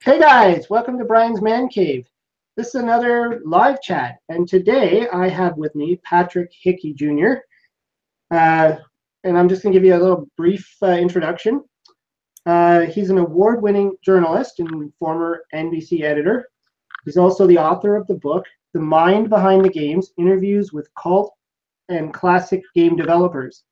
Hey guys, welcome to Brian's Man Cave. This is another live chat, and today I have with me Patrick Hickey Jr. And I'm just going to give you a little brief introduction. He's an award-winning journalist and former NBC editor. He's also the author of the book, The Mind Behind the Games, Interviews with Cult and Classic Game Developers.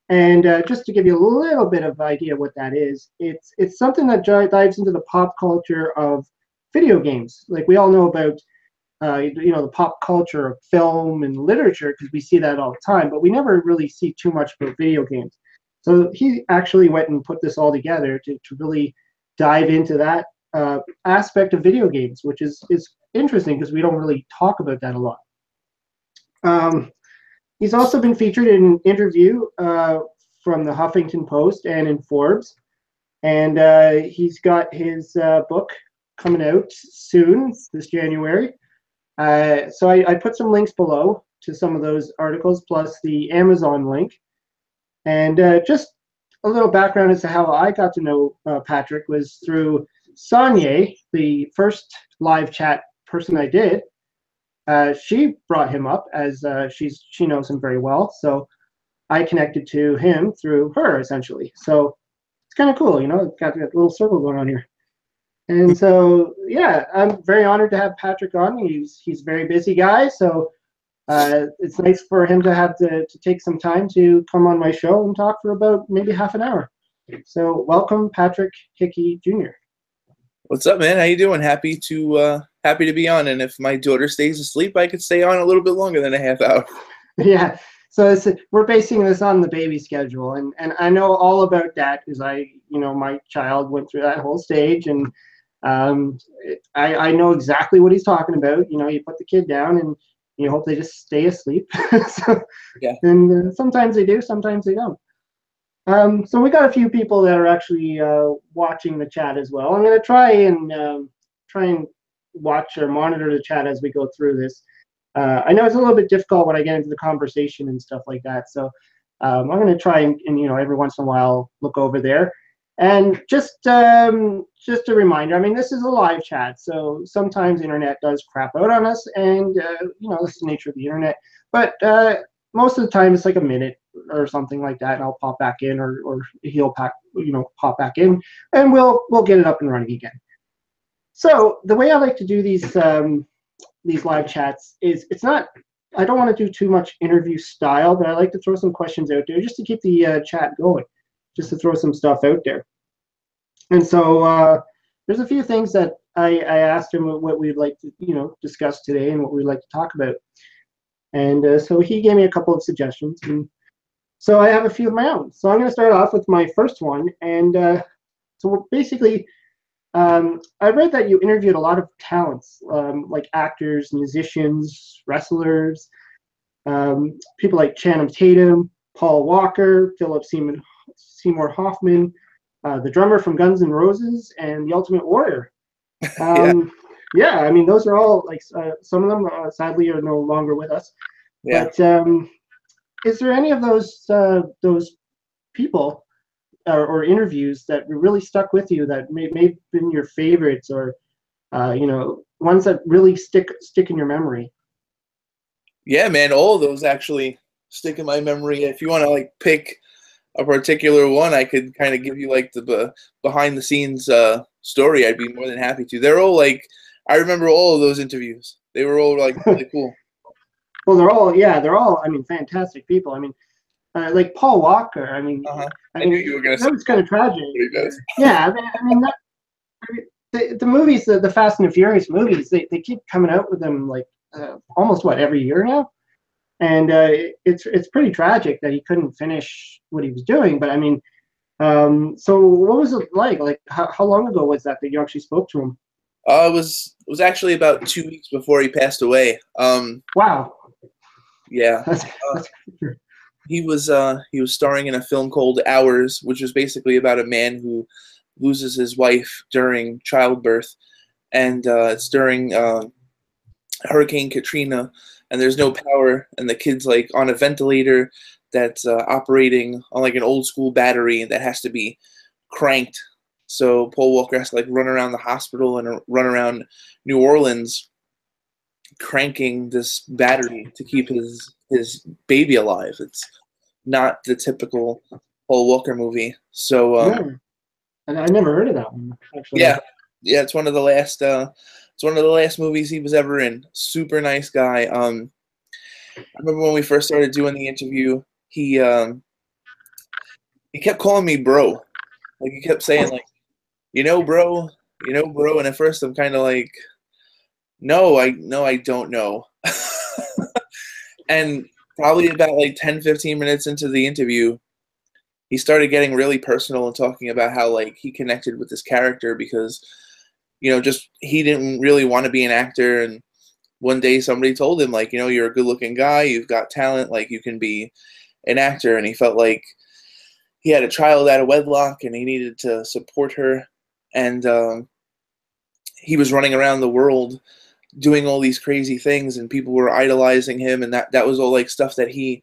And just to give you a little bit of idea what that is, it's something that dives into the pop culture of video games. Like we all know about, the pop culture of film and literature because we see that all the time, but we never really see too much about video games. So he actually went and put this all together to really dive into that aspect of video games, which is interesting because we don't really talk about that a lot. He's also been featured in an interview from the Huffington Post and in Forbes. And he's got his book coming out soon, this January. So I put some links below to some of those articles, plus the Amazon link. And just a little background as to how I got to know Patrick was through Sonia, the first live chat person I did. She brought him up as she knows him very well, so I connected to him through her essentially. So it's kind of cool, got that little circle going on here. And so yeah, I'm very honored to have Patrick on. He's a very busy guy, so it's nice for him to have to take some time to come on my show and talk for about maybe half an hour. So welcome, Patrick Hickey Jr. What's up, man? How you doing? Happy to be on. And if my daughter stays asleep, I could stay on a little bit longer than a half hour. Yeah. So we're basing this on the baby schedule, and I know all about that because my child went through that whole stage, and I know exactly what he's talking about. You put the kid down and you hope they just stay asleep. So, yeah. And sometimes they do, sometimes they don't. So we got a few people that are actually watching the chat as well. I'm going to try and watch or monitor the chat as we go through this. I know it's a little bit difficult when I get into the conversation and stuff like that. So I'm going to try and every once in a while look over there. And just a reminder, this is a live chat, so sometimes the internet does crap out on us, and this is the nature of the internet. But most of the time, it's like a minute or something like that, and I'll pop back in, or he'll pop back in, and we'll get it up and running again. So the way I like to do these live chats is I don't want to do too much interview style, but I like to throw some questions out there just to keep the chat going, just to throw some stuff out there. And so there's a few things that I asked him what we'd like to discuss today and what we'd like to talk about. And so he gave me a couple of suggestions, and so I have a few of my own. So I'm going to start off with my first one. And so basically, I read that you interviewed a lot of talents, like actors, musicians, wrestlers, people like Channing Tatum, Paul Walker, Philip Seymour Hoffman, the drummer from Guns N' Roses, and the Ultimate Warrior. Yeah, those are all like some of them sadly are no longer with us. Yeah. But is there any of those people or interviews that really stuck with you that may have been your favorites, or ones that really stick in your memory? Yeah, man, all of those actually stick in my memory. If you want to pick a particular one, I could kind of give you the behind the scenes story. I'd be more than happy to. They're all I remember all of those interviews. They were all really cool. Well, they're all fantastic people. Like Paul Walker. I knew you were gonna say that was kind of tragic. Yeah, the movies, the Fast and the Furious movies, they keep coming out with them almost every year now, and it's pretty tragic that he couldn't finish what he was doing. But so what was it like? How long ago was that you actually spoke to him? It was actually about 2 weeks before he passed away. Wow. Yeah. He was starring in a film called Hours, which was basically about a man who loses his wife during childbirth, and it's during Hurricane Katrina, and there's no power, and the kid's on a ventilator that's operating on an old school battery that has to be cranked. So Paul Walker has to like run around the hospital and run around New Orleans cranking this battery to keep his baby alive. It's not the typical Paul Walker movie. So No, I never heard of that one actually. yeah, it's one of the last movies he was ever in. Super nice guy. I remember when we first started doing the interview, he kept calling me bro. Like he kept saying like, bro, bro. And at first I'm kind of like, no, I don't know. And probably about like 10-15 minutes into the interview, he started getting really personal and talking about how like he connected with this character because, just he didn't really want to be an actor. And one day somebody told him like, you're a good looking guy, you've got talent, like you can be an actor. And he felt like he had a child out of wedlock and he needed to support her. And he was running around the world doing all these crazy things and people were idolizing him. And that was all like stuff that he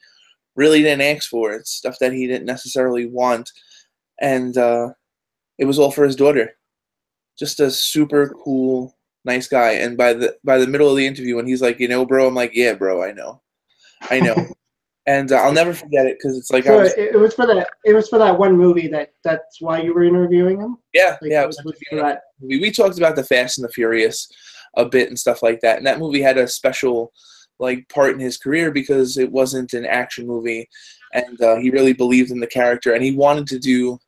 really didn't ask for. It's stuff that he didn't necessarily want. And it was all for his daughter. Just a super cool, nice guy. And by the middle of the interview, when he's like, bro, I'm like, yeah, bro, I know. And I'll never forget it because it's like so it was for that. It was for that one movie that's why you were interviewing him. Yeah, like, yeah. It was for that movie. We talked about the Fast and the Furious a bit and stuff like that, and that movie had a special like part in his career because it wasn't an action movie, and he really believed in the character and he wanted to do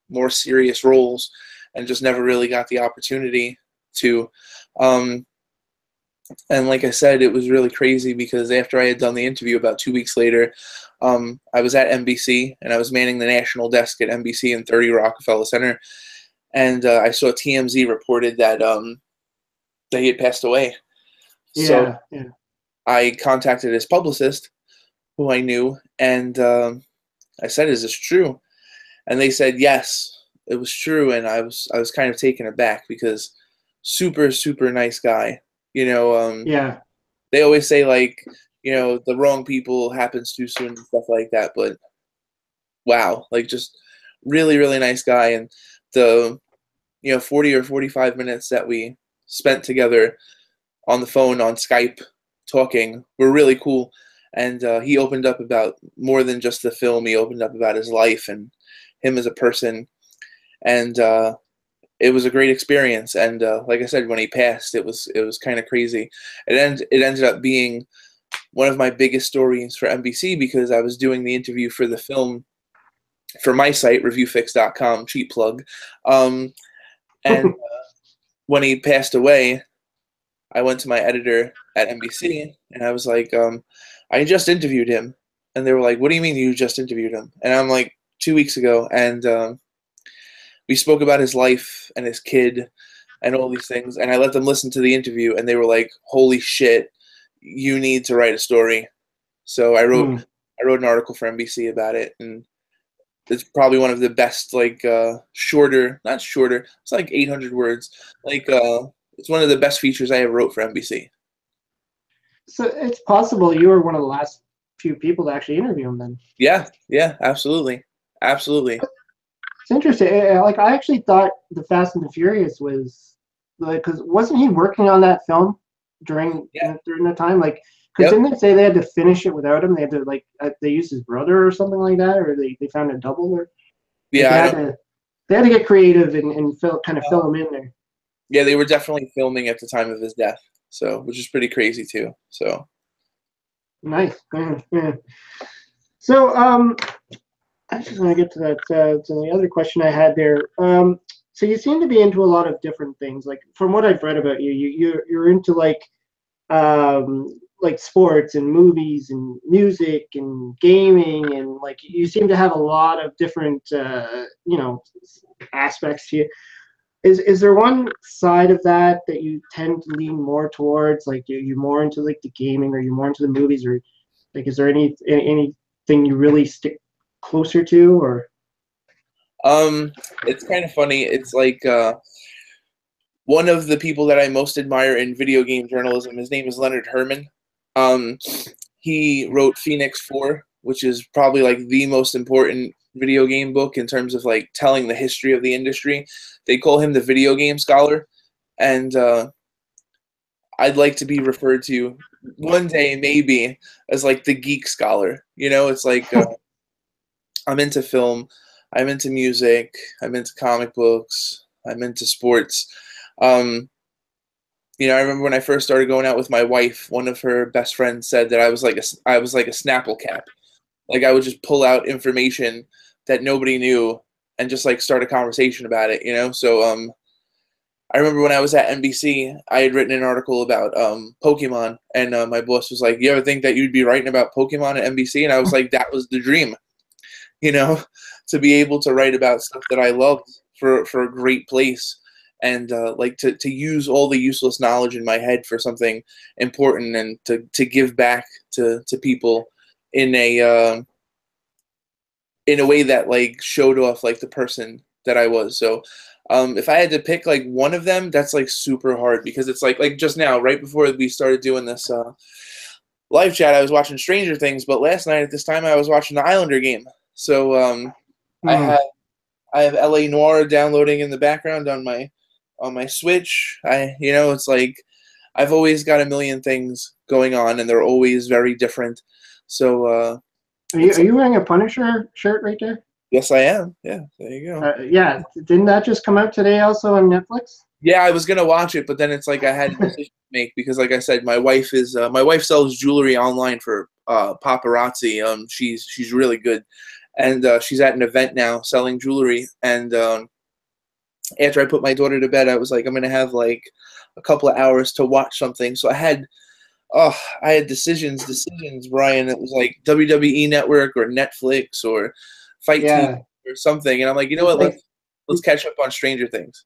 more serious roles and just never really got the opportunity to. And like I said, it was really crazy because after I had done the interview about 2 weeks later, I was at NBC and I was manning the national desk at NBC in 30 Rockefeller Center, and I saw TMZ reported that that he had passed away. So I contacted his publicist, who I knew, and I said, "Is this true?" And they said, "Yes, it was true." And I was kind of taken aback because super, super nice guy. They always say like, the wrong people happens too soon and stuff like that. But wow, like just really, really nice guy. And the 40 or 45 minutes that we spent together on the phone, on Skype, talking were really cool. And he opened up about more than just the film. He opened up about his life and him as a person. And it was a great experience. And like I said, when he passed, it was kind of crazy. It ended up being one of my biggest stories for NBC because I was doing the interview for the film for my site, reviewfix.com, cheap plug. And when he passed away, I went to my editor at NBC and I was like, I just interviewed him. And they were like, what do you mean you just interviewed him? And I'm like, 2 weeks ago. And we spoke about his life and his kid and all these things. And I let them listen to the interview and they were like, holy shit, you need to write a story. So I wrote an article for NBC about it. And it's probably one of the best, like not shorter, it's like 800 words. Like it's one of the best features I ever wrote for NBC. So it's possible you were one of the last few people to actually interview him then. Yeah, absolutely. It's interesting. Like I actually thought the Fast and the Furious was like, because wasn't he working on that film during the time? Like, because didn't they say they had to finish it without him? They had to like they used his brother or something like that, or they found a double or they had to get creative and fill him in there. Yeah, they were definitely filming at the time of his death, so which is pretty crazy too. So nice. Yeah. So I just want to get to that to the other question I had there. So you seem to be into a lot of different things. Like from what I've read about you, you're into like sports and movies and music and gaming, and like you seem to have a lot of different aspects to you. Is there one side of that you tend to lean more towards? Like you're more into like the gaming, or you're more into the movies, or like is there anything you really stick closer to? Or it's kind of funny. It's like one of the people that I most admire in video game journalism, his name is Leonard Herman. He wrote Phoenix 4, which is probably like the most important video game book in terms of like telling the history of the industry. They call him the video game scholar, and I'd like to be referred to one day maybe as like the geek scholar. You know, it's like I'm into film, I'm into music, I'm into comic books, I'm into sports. You know, I remember when I first started going out with my wife, one of her best friends said that I was like a Snapple cap. Like I would just pull out information that nobody knew and just like start a conversation about it, you know? So I remember when I was at NBC, I had written an article about Pokemon, and my boss was like, "You ever think that you'd be writing about Pokemon at NBC?" And I was like, "That was the dream, you know, to be able to write about stuff that I loved for a great place, and like to use all the useless knowledge in my head for something important, and to give back to people in a way that like showed off like the person that I was." So if I had to pick like one of them, that's like super hard, because it's like just now, right before we started doing this live chat, I was watching Stranger Things, but last night at this time I was watching the Islander game. So I have LA Noire downloading in the background on my Switch. You know, it's like I've always got a million things going on, and they're always very different. So are you wearing a Punisher shirt right there? Yes, I am. Yeah, there you go. Yeah, didn't that just come out today also on Netflix? Yeah, I was gonna watch it, but then it's like I had a decision to make, because, like I said, my wife sells jewelry online for paparazzi. She's really good, and she's at an event now selling jewelry. And after I put my daughter to bed, I was like, I'm gonna have like a couple of hours to watch something. So I had decisions, Brian. It was like WWE Network or Netflix or Fight TV or something, and I'm like, you know what? Let's catch up on Stranger Things.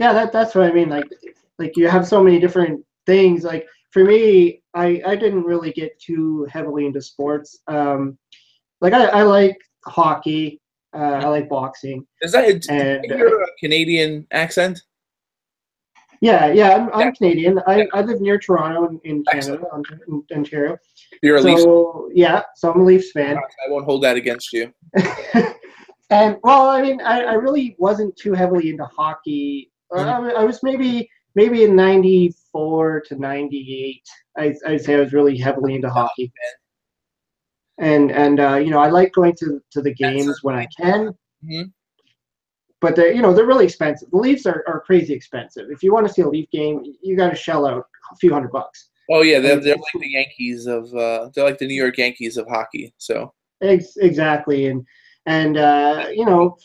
Yeah, that's what I mean. Like you have so many different things. Like for me, I didn't really get too heavily into sports. Like I like hockey. I like boxing. Is that your Canadian accent? Yeah, I'm Canadian. I live near Toronto in Canada, in Ontario. You're a Leafs fan? Yeah, so I'm a Leafs fan. I won't hold that against you. And well, I mean, I really wasn't too heavily into hockey. I was maybe in '94 to '98. I'd say I was really heavily into hockey. And you know, I like going to the games when I can. Mm-hmm. But they're really expensive. The Leafs are crazy expensive. If you want to see a Leaf game, you got to shell out a few $100. Oh yeah, they're like the Yankees of they're like the New York Yankees of hockey. So exactly, and you know,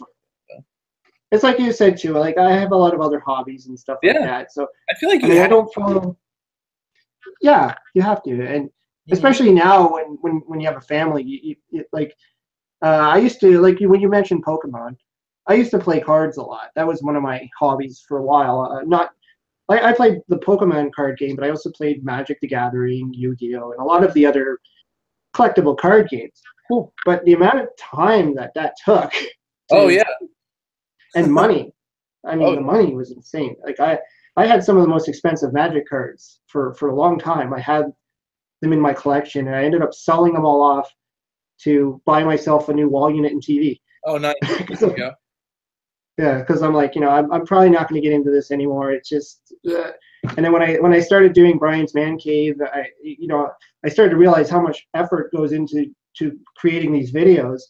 it's like you said too. Like I have a lot of other hobbies and stuff like that. So I feel like I don't follow. Yeah, you have to, and especially now when you have a family, you like. I used to like when you mentioned Pokemon. I used to play cards a lot. That was one of my hobbies for a while. I played the Pokemon card game, but I also played Magic the Gathering, Yu-Gi-Oh, and a lot of the other collectible card games. Cool. But the amount of time that took. And money. I mean, the money was insane. Like I had some of the most expensive Magic cards for a long time. I had them in my collection, and I ended up selling them all off to buy myself a new wall unit and TV. Oh, nice. There you go. Yeah, because I'm like, you know, I'm probably not going to get into this anymore. It's just, and then when I started doing Brian's Man Cave, I started to realize how much effort goes into creating these videos,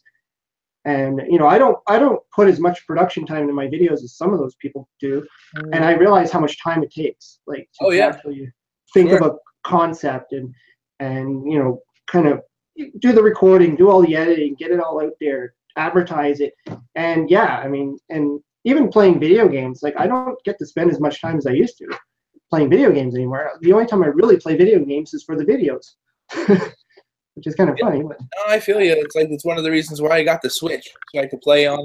and you know, I don't put as much production time into my videos as some of those people do, and I realize how much time it takes, like to actually think of a concept and you know, kind of do the recording, do all the editing, get it all out there, advertise it. And yeah, I mean, and even playing video games, like I don't get to spend as much time as I used to playing video games anymore. The only time I really play video games is for the videos, which is kind of funny. But. No, I feel you. It's like it's one of the reasons why I got the Switch, so I could play on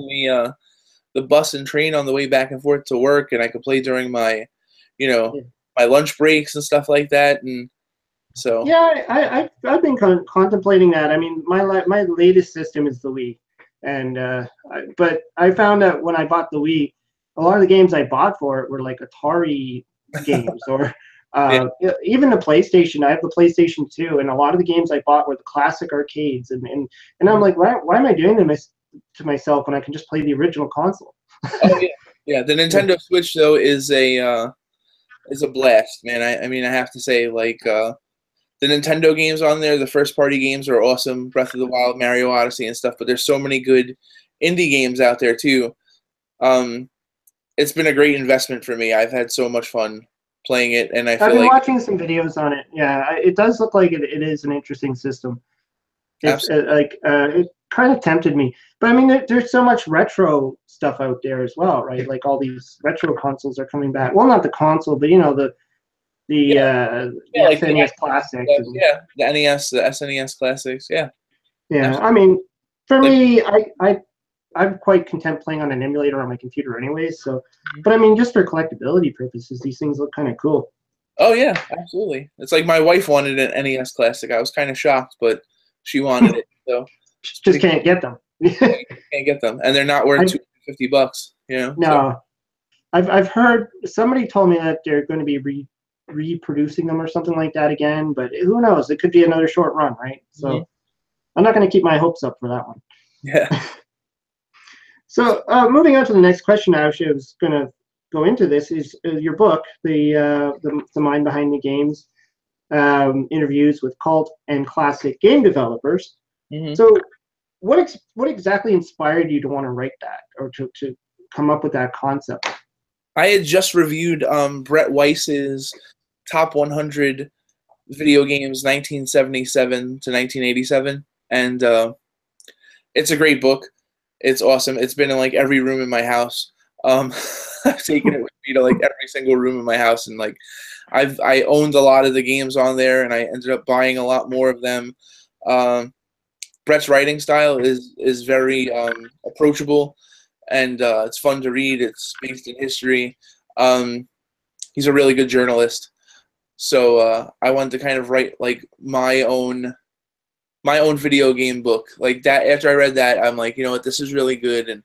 the bus and train on the way back and forth to work, and I could play during my, you know, my lunch breaks and stuff like that. And so yeah, I've been contemplating that. I mean, my latest system is the Wii. And but I found that when I bought the Wii, a lot of the games I bought for it were like Atari games or even the PlayStation. I have the PlayStation 2, and a lot of the games I bought were the classic arcades. And I'm like, why am I doing to myself when I can just play the original console. Oh yeah, yeah. The Nintendo Switch though is a blast, man. I mean, I have to say, like, the Nintendo games on there, the first party games are awesome. Breath of the Wild, Mario Odyssey, and stuff. But there's so many good indie games out there too. It's been a great investment for me. I've had so much fun playing it, and I've been watching some videos on it. Yeah, it does look like it is an interesting system. It's it kind of tempted me, but I mean, there's so much retro stuff out there as well, right? Like all these retro consoles are coming back. Well, not the console, but you know the like SNES Classic. Yeah, the NES, the SNES Classics. Yeah. Yeah, Absolutely. I mean, for me, I'm quite content playing on an emulator on my computer anyways. So, but I mean, just for collectability purposes, these things look kind of cool. Oh yeah, absolutely. It's like my wife wanted an NES Classic. I was kind of shocked, but she wanted it. So just can't get them. Can't get them, and they're not worth $250. You know. No, so. I've heard somebody told me that they're going to be reproducing them or something like that again, but who knows? It could be another short run, right? So I'm not going to keep my hopes up for that one. Yeah. So moving on to the next question, actually, I was going to go into this is your book, the mind behind the games, interviews with cult and classic game developers. So what exactly inspired you to want to write that or to come up with that concept? I had just reviewed Brett Weiss's top 100 video games 1977 to 1987, and it's a great book. It's awesome. It's been in like every room in my house. I've taken it with me to like every single room in my house, and like I owned a lot of the games on there, and I ended up buying a lot more of them. Brett's writing style is very approachable, and it's fun to read. It's based in history. He's a really good journalist, so I wanted to kind of write like my own video game book like that. After I read that, I'm like, you know what, this is really good, and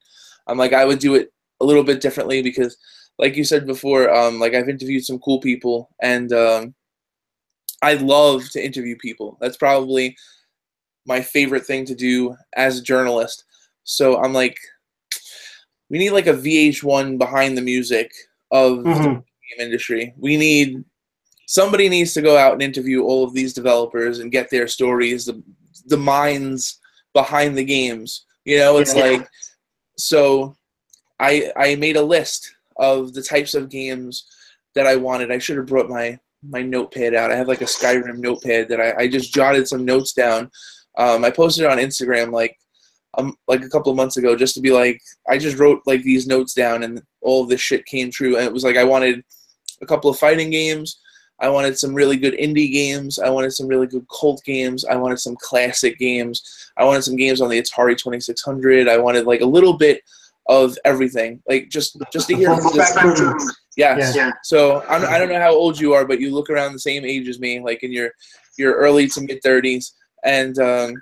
I'm like, I would do it a little bit differently because, like you said before, like I've interviewed some cool people, and I love to interview people. That's probably my favorite thing to do as a journalist. So I'm like, we need like a VH1 behind the music of the game industry. Somebody needs to go out and interview all of these developers and get their stories, the minds behind the games. You know, it's like, so I made a list of the types of games that I wanted. I should have brought my notepad out. I have like a Skyrim notepad that I just jotted some notes down. I posted it on Instagram like a couple of months ago just to be like, I just wrote like these notes down and all of this shit came true. And it was like, I wanted a couple of fighting games. I wanted some really good indie games. I wanted some really good cult games. I wanted some classic games. I wanted some games on the Atari 2600. I wanted like a little bit of everything, like just to hear from this. Yes. Yeah. So I don't know how old you are, but you look around the same age as me, like in your early to mid 30s, and I'm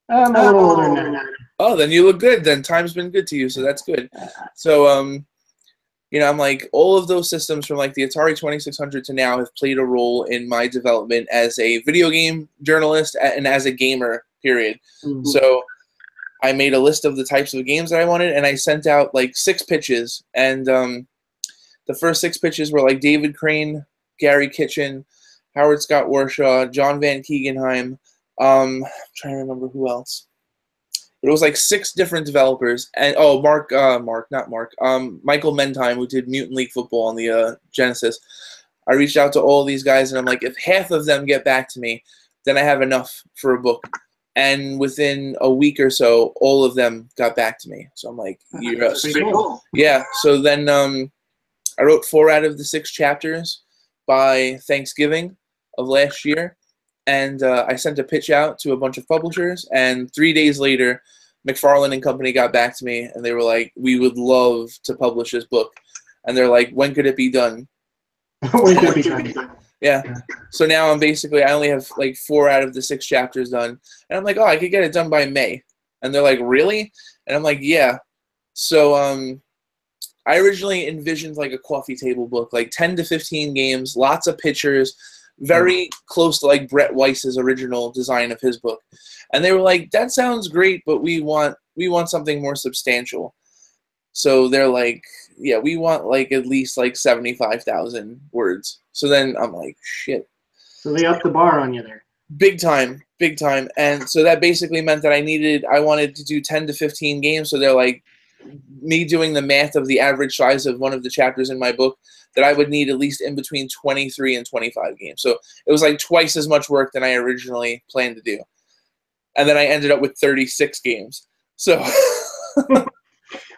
a little older now. Oh, then you look good. Then time's been good to you, so that's good. So you know, I'm like, all of those systems from like the Atari 2600 to now have played a role in my development as a video game journalist and as a gamer, period. So I made a list of the types of games that I wanted, and I sent out like 6 pitches. And the first 6 pitches were like David Crane, Gary Kitchen, Howard Scott Warshaw, John Van Keegenheim. I'm trying to remember who else. But it was like 6 different developers, and Michael Mentheim, who did Mutant League Football on the Genesis. I reached out to all these guys, and I'm like, if half of them get back to me, then I have enough for a book. And within a week or so, all of them got back to me. So I'm like, yes. Cool. Yeah. So then I wrote 4 out of the 6 chapters by Thanksgiving of last year. And I sent a pitch out to a bunch of publishers, and 3 days later, McFarlane and Company got back to me, and they were like, we would love to publish this book. And they're like, when could it be done? When could it be done? Yeah. So now I only have like 4 out of the 6 chapters done. And I'm like, oh, I could get it done by May. And they're like, really? And I'm like, yeah. So I originally envisioned like a coffee table book, like 10 to 15 games, lots of pictures, very close to like Brett Weiss's original design of his book. And they were like, that sounds great, but we want we want something more substantial. So they're like, yeah, we want like at least like 75,000 words. So then I'm like, shit. So they upped the bar on you there. Big time, big time. And so that basically meant that I wanted to do 10 to 15 games. So they're like, me doing the math of the average size of one of the chapters in my book, that I would need at least in between 23 and 25 games. So it was like twice as much work than I originally planned to do. And then I ended up with 36 games. So well,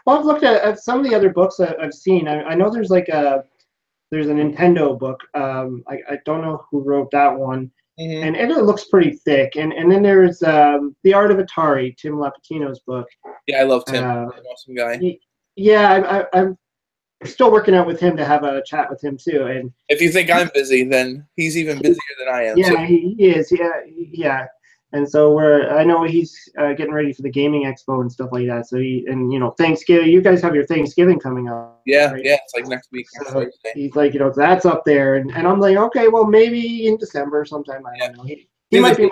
I've looked at some of the other books that I've seen. I know there's like there's a Nintendo book. I don't know who wrote that one. Mm-hmm. And it looks pretty thick. And then there's The Art of Atari, Tim Lapatino's book. Yeah, I love Tim. Awesome guy. Yeah, I'm still working out with him to have a chat with him too. And if you think I'm busy, then he's even busier than I am. Yeah, so. He is. Yeah. And so I know he's getting ready for the gaming expo and stuff like that. So Thanksgiving, you guys have your Thanksgiving coming up. Yeah, right? yeah, it's like next week. So he's like, that's up there, and I'm like, okay, well maybe in December sometime. I don't know. He might be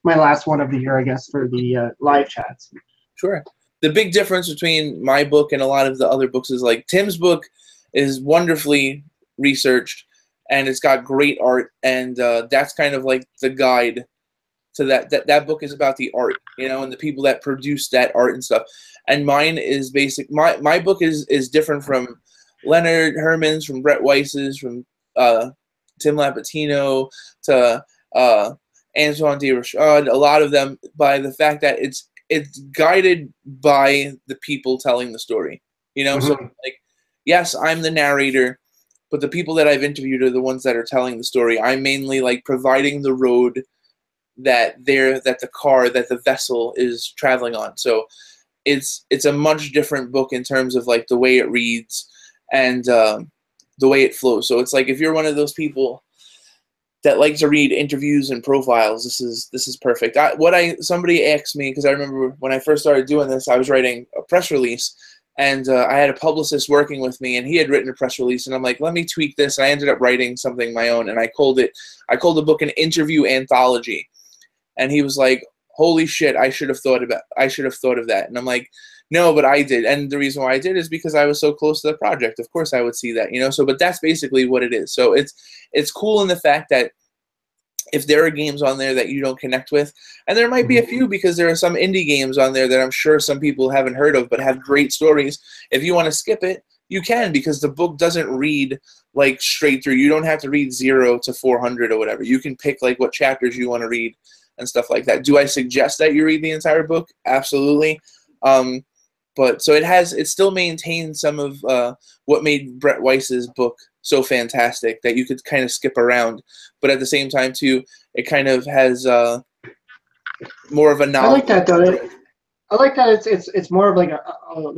my last one of the year, I guess, for the live chats. Sure. The big difference between my book and a lot of the other books is like Tim's book is wonderfully researched, and it's got great art, and that's kind of like the guide. So that book is about the art, and the people that produce that art and stuff. And mine is basic. My book is different from Leonard Herman's, from Brett Weiss's, from Tim Lapatino to Antoine de Rashad. A lot of them, by the fact that it's guided by the people telling the story. Mm-hmm. So like, yes, I'm the narrator, but the people that I've interviewed are the ones that are telling the story. I'm mainly like providing the road that the vessel is traveling on. So it's a much different book in terms of like the way it reads and the way it flows. So it's like, if you're one of those people that like to read interviews and profiles, this is perfect. Somebody asked me, because I remember when I first started doing this, I was writing a press release, and I had a publicist working with me, and he had written a press release, and I'm like, let me tweak this. And I ended up writing something my own, and I called the book an interview anthology. And he was like, holy shit, I should have thought of that. And I'm like, no, but I did. And the reason why I did is because I was so close to the project. Of course I would see that, So, but that's basically what it is. So it's cool in the fact that if there are games on there that you don't connect with, and there might be a few, because there are some indie games on there that I'm sure some people haven't heard of but have great stories. If you want to skip it, you can, because the book doesn't read like straight through. You don't have to read 0 to 400 or whatever. You can pick like what chapters you want to read and stuff like that. Do I suggest that you read the entire book? Absolutely. But so it still maintains some of what made Brett Weiss's book so fantastic, that you could kind of skip around. But at the same time, too, it kind of has more of a novel. I like that, though. I like that it's more of like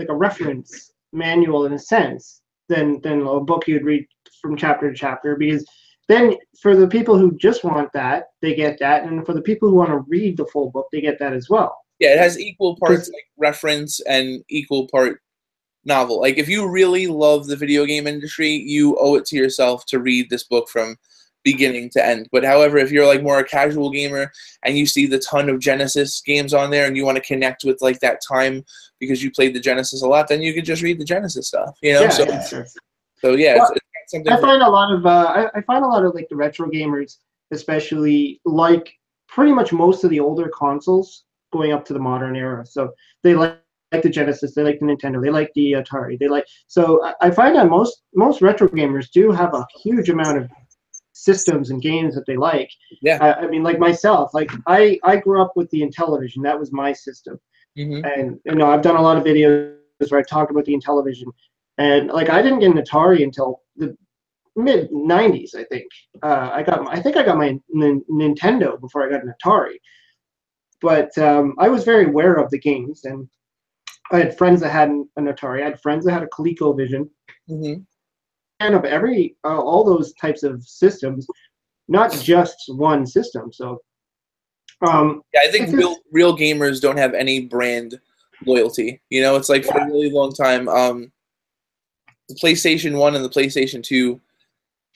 a reference manual in a sense than a book you'd read from chapter to chapter, because then for the people who just want that, they get that, and for the people who want to read the full book, they get that as well. Yeah, it has equal parts like reference and equal part novel. Like, if you really love the video game industry, you owe it to yourself to read this book from beginning to end. But however, if you're like more a casual gamer and you see the ton of Genesis games on there and you want to connect with like that time because you played the Genesis a lot, then you could just read the Genesis stuff, Yeah, So yeah, well, it's something. I find a lot of like the retro gamers, especially, like pretty much most of the older consoles going up to the modern era. So they like the Genesis, they like the Nintendo, they like the Atari, so I find that most retro gamers do have a huge amount of systems and games that they like. Yeah. I mean, like myself, like I grew up with the Intellivision. That was my system. Mm-hmm. And I've done a lot of videos where I talked about the Intellivision, and like I didn't get an Atari until the mid '90s. I think I got my Nintendo before I got an Atari. But I was very aware of the games, and I had friends that had an Atari. I had friends that had a ColecoVision. Mm-hmm. And of all those types of systems, not just one system. So, yeah, I think real gamers don't have any brand loyalty. It's like for a really long time, the PlayStation 1 and the PlayStation 2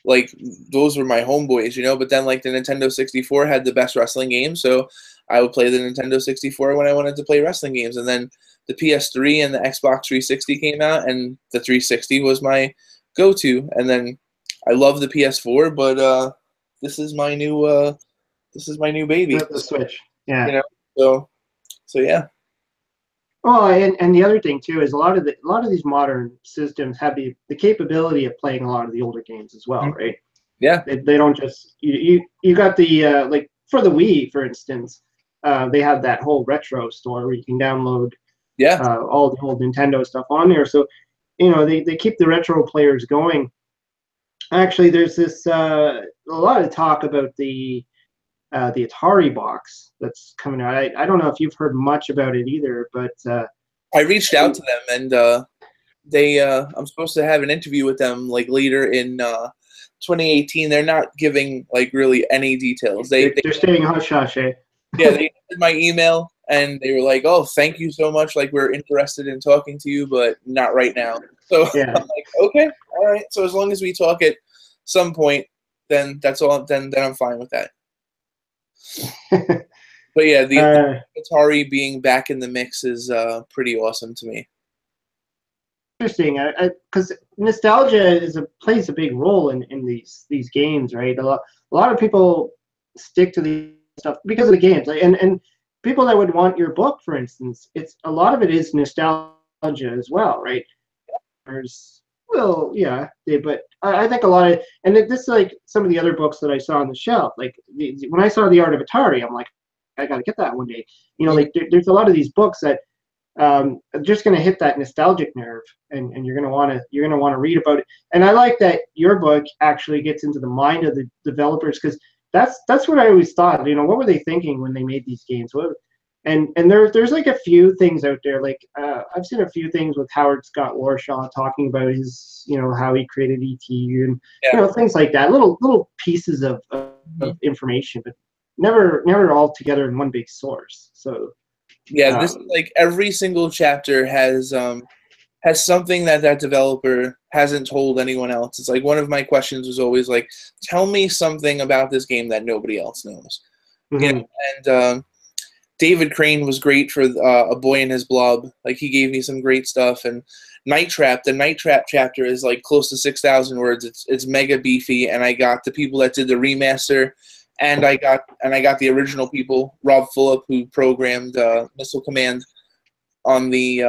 like those were my homeboys, you know. But then like the Nintendo 64 had the best wrestling games, so I would play the Nintendo 64 when I wanted to play wrestling games. And then the PS3 and the Xbox 360 came out, and the 360 was my go-to. And then I love the PS4, but this is my new baby. The Switch, yeah. You know, so yeah. Oh, and the other thing too is a lot of these modern systems have the capability of playing a lot of the older games as well, right? Yeah. They don't just you got the like for the Wii, for instance, they have that whole retro store where you can download all the old Nintendo stuff on there. So, you know, they keep the retro players going. Actually, there's this a lot of talk about the Atari box that's coming out. I don't know if you've heard much about it either, but I reached out to them, and they I'm supposed to have an interview with them like later in 2018. They're not giving like really any details. They're staying hush hush. Eh? Yeah, they did my email and they were like, "Oh, thank you so much. Like, we're interested in talking to you, but not right now." So yeah. I'm like, "Okay, all right." So as long as we talk at some point, then that's all. Then I'm fine with that. But yeah, the Atari being back in the mix is pretty awesome to me. Interesting, because nostalgia plays a big role in these games, right? A lot of people stick to the stuff because of the games, and people that would want your book, for instance, a lot of it is nostalgia as well, right? Well, yeah, but I think a lot of, and this is like some of the other books that I saw on the shelf. Like when I saw The Art of Atari, I'm like, I got to get that one day. You know, like there's a lot of these books that are just going to hit that nostalgic nerve, and you're going to want to read about it. And I like that your book actually gets into the mind of the developers, because that's what I always thought. You know, what were they thinking when they made these games? And there's like a few things out there. Like I've seen a few things with Howard Scott Warshaw talking about his, you know, how he created ET and you know, things like that. Little pieces of information, but never all together in one big source. So yeah, this like every single chapter has something that developer hasn't told anyone else. It's like one of my questions was always like, tell me something about this game that nobody else knows. You know, and David Crane was great for A Boy and His Blob. Like, he gave me some great stuff. And Night Trap, the Night Trap chapter is like close to 6,000 words. It's mega beefy, and I got the people that did the remaster, and I got the original people, Rob Fulop, who programmed Missile Command on the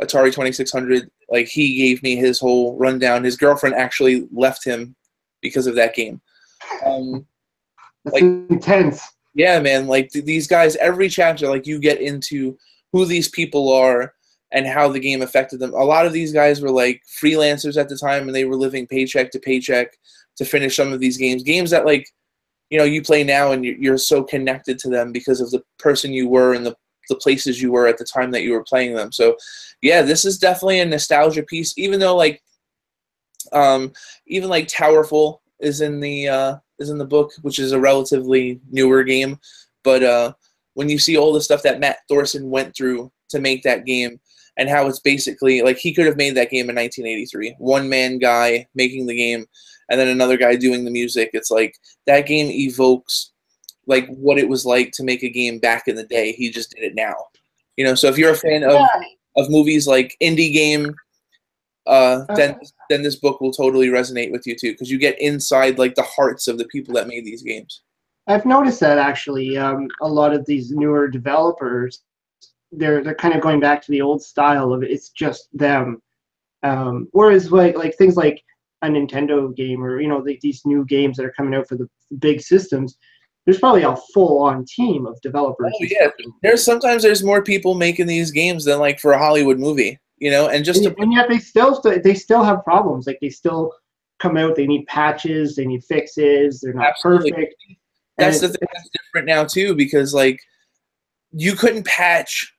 Atari 2600. Like, he gave me his whole rundown. His girlfriend actually left him because of that game. That's like intense. Yeah, man, like these guys, every chapter, like you get into who these people are and how the game affected them. A lot of these guys were like freelancers at the time, and they were living paycheck to paycheck to finish some of these games. Games that, like, you know, you play now and you're so connected to them because of the person you were and the places you were at the time that you were playing them. So, yeah, this is definitely a nostalgia piece, even though, like, even like Towerful is in the book, which is a relatively newer game. But when you see all the stuff that Matt Thorson went through to make that game, and how it's basically like he could have made that game in 1983, one-man guy making the game, and then another guy doing the music. It's like that game evokes like what it was like to make a game back in the day. He just did it now, you know. So if you're a fan of movies like Indie Game, then this book will totally resonate with you too, because you get inside like the hearts of the people that made these games. I've noticed that actually a lot of these newer developers, they're kind of going back to the old style of it's just them. Whereas like things like a Nintendo game, or you know, these new games that are coming out for the big systems, there's probably a full-on team of developers. Oh yeah, sometimes there's more people making these games than like for a Hollywood movie. You know, and yet they still have problems. Like, they still come out. They need patches. They need fixes. They're not perfect. That's the thing that's different now too, because like you couldn't patch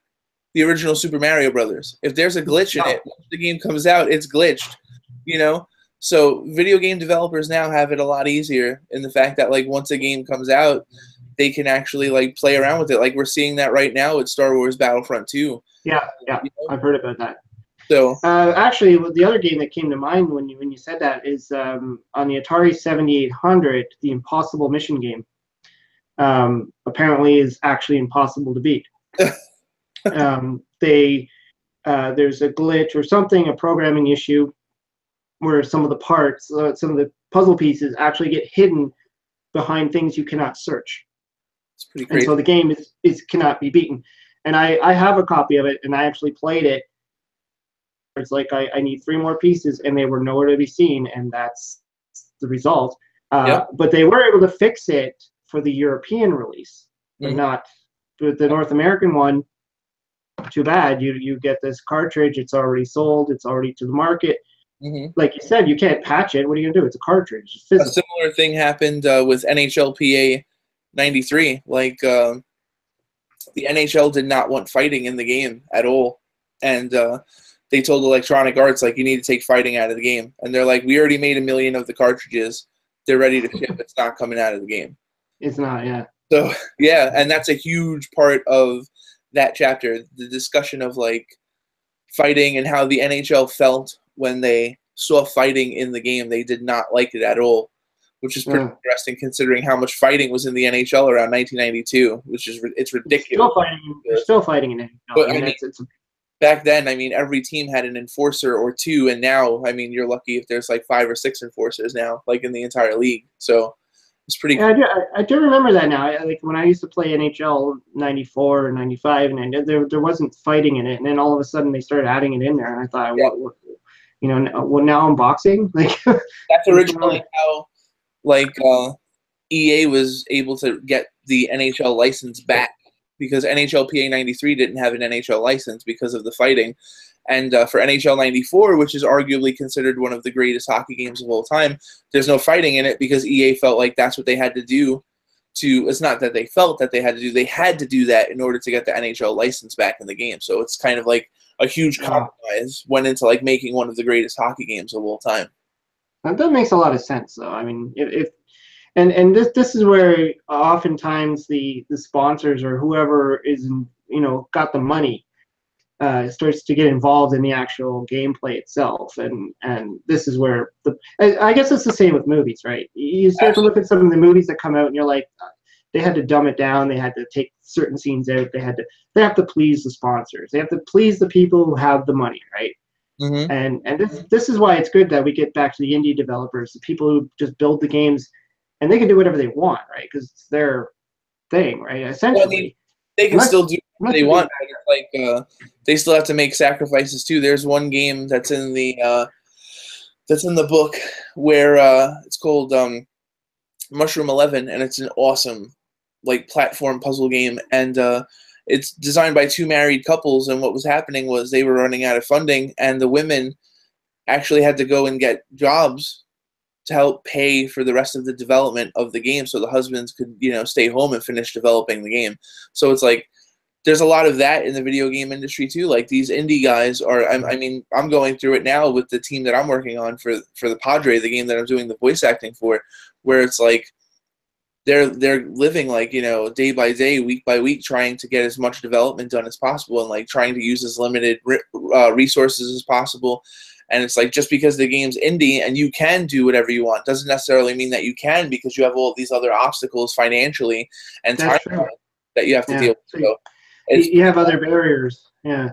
the original Super Mario Brothers. If there's a glitch in it, once the game comes out, it's glitched. You know, so video game developers now have it a lot easier in the fact that like once a game comes out, they can actually like play around with it. Like we're seeing that right now with Star Wars Battlefront 2. Yeah, you know? I've heard about that. So actually, the other game that came to mind when you said that is on the Atari 7800, the Impossible Mission game. Apparently, is actually impossible to beat. There's a glitch or something, a programming issue, where some of the parts, some of the puzzle pieces, actually get hidden behind things you cannot search. it's pretty And crazy. so the game is cannot be beaten. And I have a copy of it, and I actually played it. It's like I need 3 more pieces, and they were nowhere to be seen, and that's the result. Yep. But they were able to fix it for the European release, but not with the North American one. Too bad. You get this cartridge. It's already sold. It's already to the market. Like you said, you can't patch it. What are you gonna do? It's a cartridge. It's physical. A similar thing happened with NHLPA 93. Like the NHL did not want fighting in the game at all, and they told Electronic Arts, like, you need to take fighting out of the game. And they're like, we already made 1 million of the cartridges. They're ready to ship. It's not coming out of the game. It's not, yeah. So, yeah, and that's a huge part of that chapter, the discussion of, like, fighting and how the NHL felt when they saw fighting in the game. They did not like it at all, which is pretty interesting considering how much fighting was in the NHL around 1992, which is it's ridiculous. They're still fighting in it. But, I mean, back then, I mean, every team had an enforcer or 2, and now, I mean, you're lucky if there's like 5 or 6 enforcers now, like in the entire league. So it's pretty cool. I do remember that now. Like when I used to play NHL 94 or 95, and there wasn't fighting in it, and then all of a sudden they started adding it in there, and I thought, what you know, well, now I'm boxing. Like that's originally how, like, EA was able to get the NHL license back, because NHLPA 93 didn't have an NHL license because of the fighting. And for NHL 94, which is arguably considered one of the greatest hockey games of all time, there's no fighting in it because EA felt like that's what they had to do to – it's not that they felt that they had to do that in order to get the NHL license back in the game. So it's kind of like a huge compromise went into, like, making one of the greatest hockey games of all time. That makes a lot of sense, though. I mean, And this is where oftentimes the sponsors or whoever is, you know, got the money starts to get involved in the actual gameplay itself, and this is where I guess it's the same with movies, right? You start to look at some of the movies that come out, and you're like, they had to dumb it down, they had to take certain scenes out, they have to please the sponsors, they have to please the people who have the money, right? And this is why it's good that we get back to the indie developers, the people who just build the games. And they can do whatever they want, right? Because it's their thing, right? Essentially, well, I mean, they can still do what they want, but it's like they still have to make sacrifices too. There's one game that's in the book where it's called Mushroom 11, and it's an awesome, like, platform puzzle game, and it's designed by 2 married couples. And what was happening was they were running out of funding, and the women actually had to go and get jobs to help pay for the rest of the development of the game, so the husbands could, you know, stay home and finish developing the game. So it's like there's a lot of that in the video game industry too. Like, these indie guys are. I mean, I'm going through it now with the team that I'm working on for the Padre, the game that I'm doing the voice acting for, where it's like they're living, like, you know, day by day, week by week, trying to get as much development done as possible, and like trying to use as limited resources as possible. And it's like, just because the game's indie and you can do whatever you want doesn't necessarily mean that you can, because you have all these other obstacles financially and time that you have to deal with. So you have other barriers. Yeah.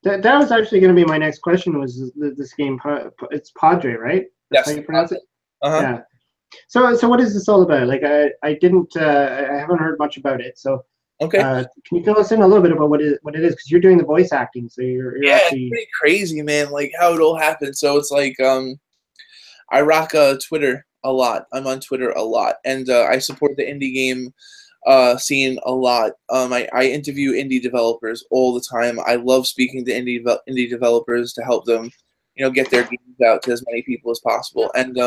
That was actually going to be my next question. Was this game? It's Padre, right? That's how you pronounce it. Yeah. So what is this all about? Like, I haven't heard much about it. So okay, can you fill us in a little bit about what it is? Because you're doing the voice acting, so you're actually... it's pretty crazy, man. Like, how it all happened. So it's like I rock Twitter a lot. I'm on Twitter a lot, and I support the indie game scene a lot. I interview indie developers all the time. I love speaking to indie developers to help them, you know, get their games out to as many people as possible. And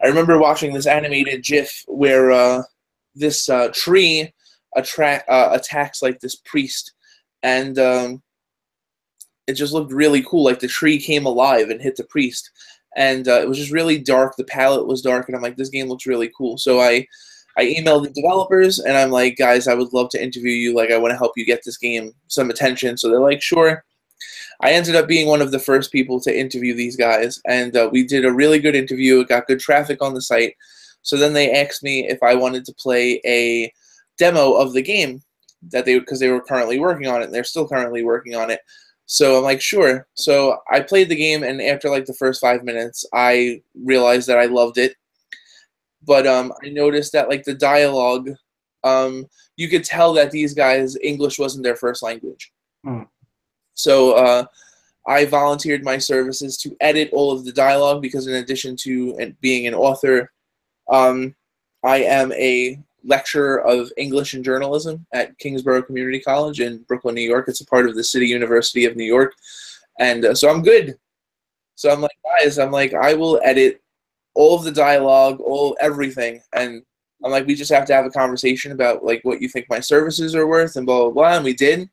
I remember watching this animated GIF where this tree attacks like this priest, and it just looked really cool. Like, the tree came alive and hit the priest, and it was just really dark. The palette was dark, and I'm like, this game looks really cool. So I emailed the developers, and I'm like, guys, I would love to interview you. Like, I want to help you get this game some attention. So they're like, sure. I ended up being one of the first people to interview these guys, and we did a really good interview. It got good traffic on the site. So then they asked me if I wanted to play a demo of the game because they were currently working on it, and they're still currently working on it. So I'm like, sure. So I played the game, and after like the first 5 minutes, I realized that I loved it. But I noticed that like the dialogue, you could tell that these guys, English wasn't their first language. So I volunteered my services to edit all of the dialogue because in addition to being an author, I am a lecturer of English and journalism at Kingsborough Community College in Brooklyn, New York. It's a part of the City University of New York. And so I'm good. So I'm like, guys, I will edit all of the dialogue, everything. And I'm like, we just have to have a conversation about like what you think my services are worth and blah, blah, blah. And we did.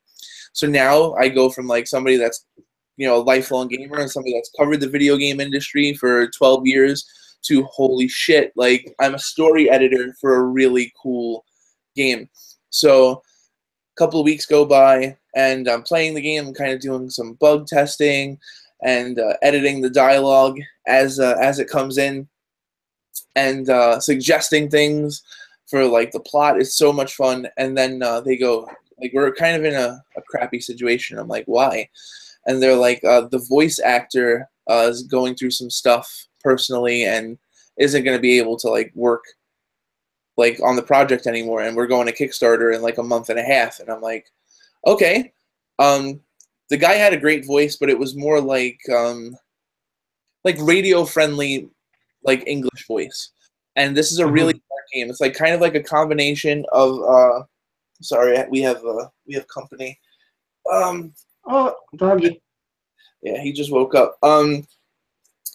So now I go from like somebody that's, a lifelong gamer and somebody that's covered the video game industry for 12 years to holy shit, like I'm a story editor for a really cool game. So a couple of weeks go by and I'm playing the game, I'm kind of doing some bug testing and editing the dialogue as it comes in and suggesting things for like the plot. It's so much fun. And then they go, like, we're kind of in a crappy situation. I'm like, why? And they're like, the voice actor is going through some stuff personally and isn't going to be able to like work like on the project anymore, and we're going to Kickstarter in like a month and a half. And I'm like, okay. The guy had a great voice, but it was more like radio friendly, like English voice. And this is a really dark game. It's like kind of like a combination of sorry, we have company. Oh, doggy. Yeah, he just woke up.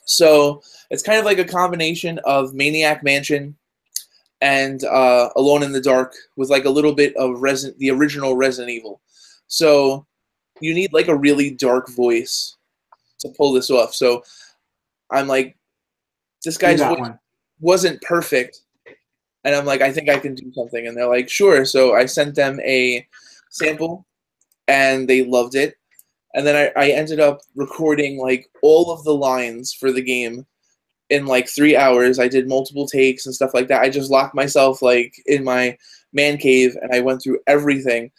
So it's kind of like a combination of Maniac Mansion and Alone in the Dark with like a little bit of the original Resident Evil. So you need like a really dark voice to pull this off. So I'm like, this guy's voice wasn't perfect. And I'm like, I think I can do something. And they're like, sure. So I sent them a sample and they loved it. And then I ended up recording like all of the lines for the game in like 3 hours. I did multiple takes and stuff like that. I just locked myself like in my man cave and I went through everything.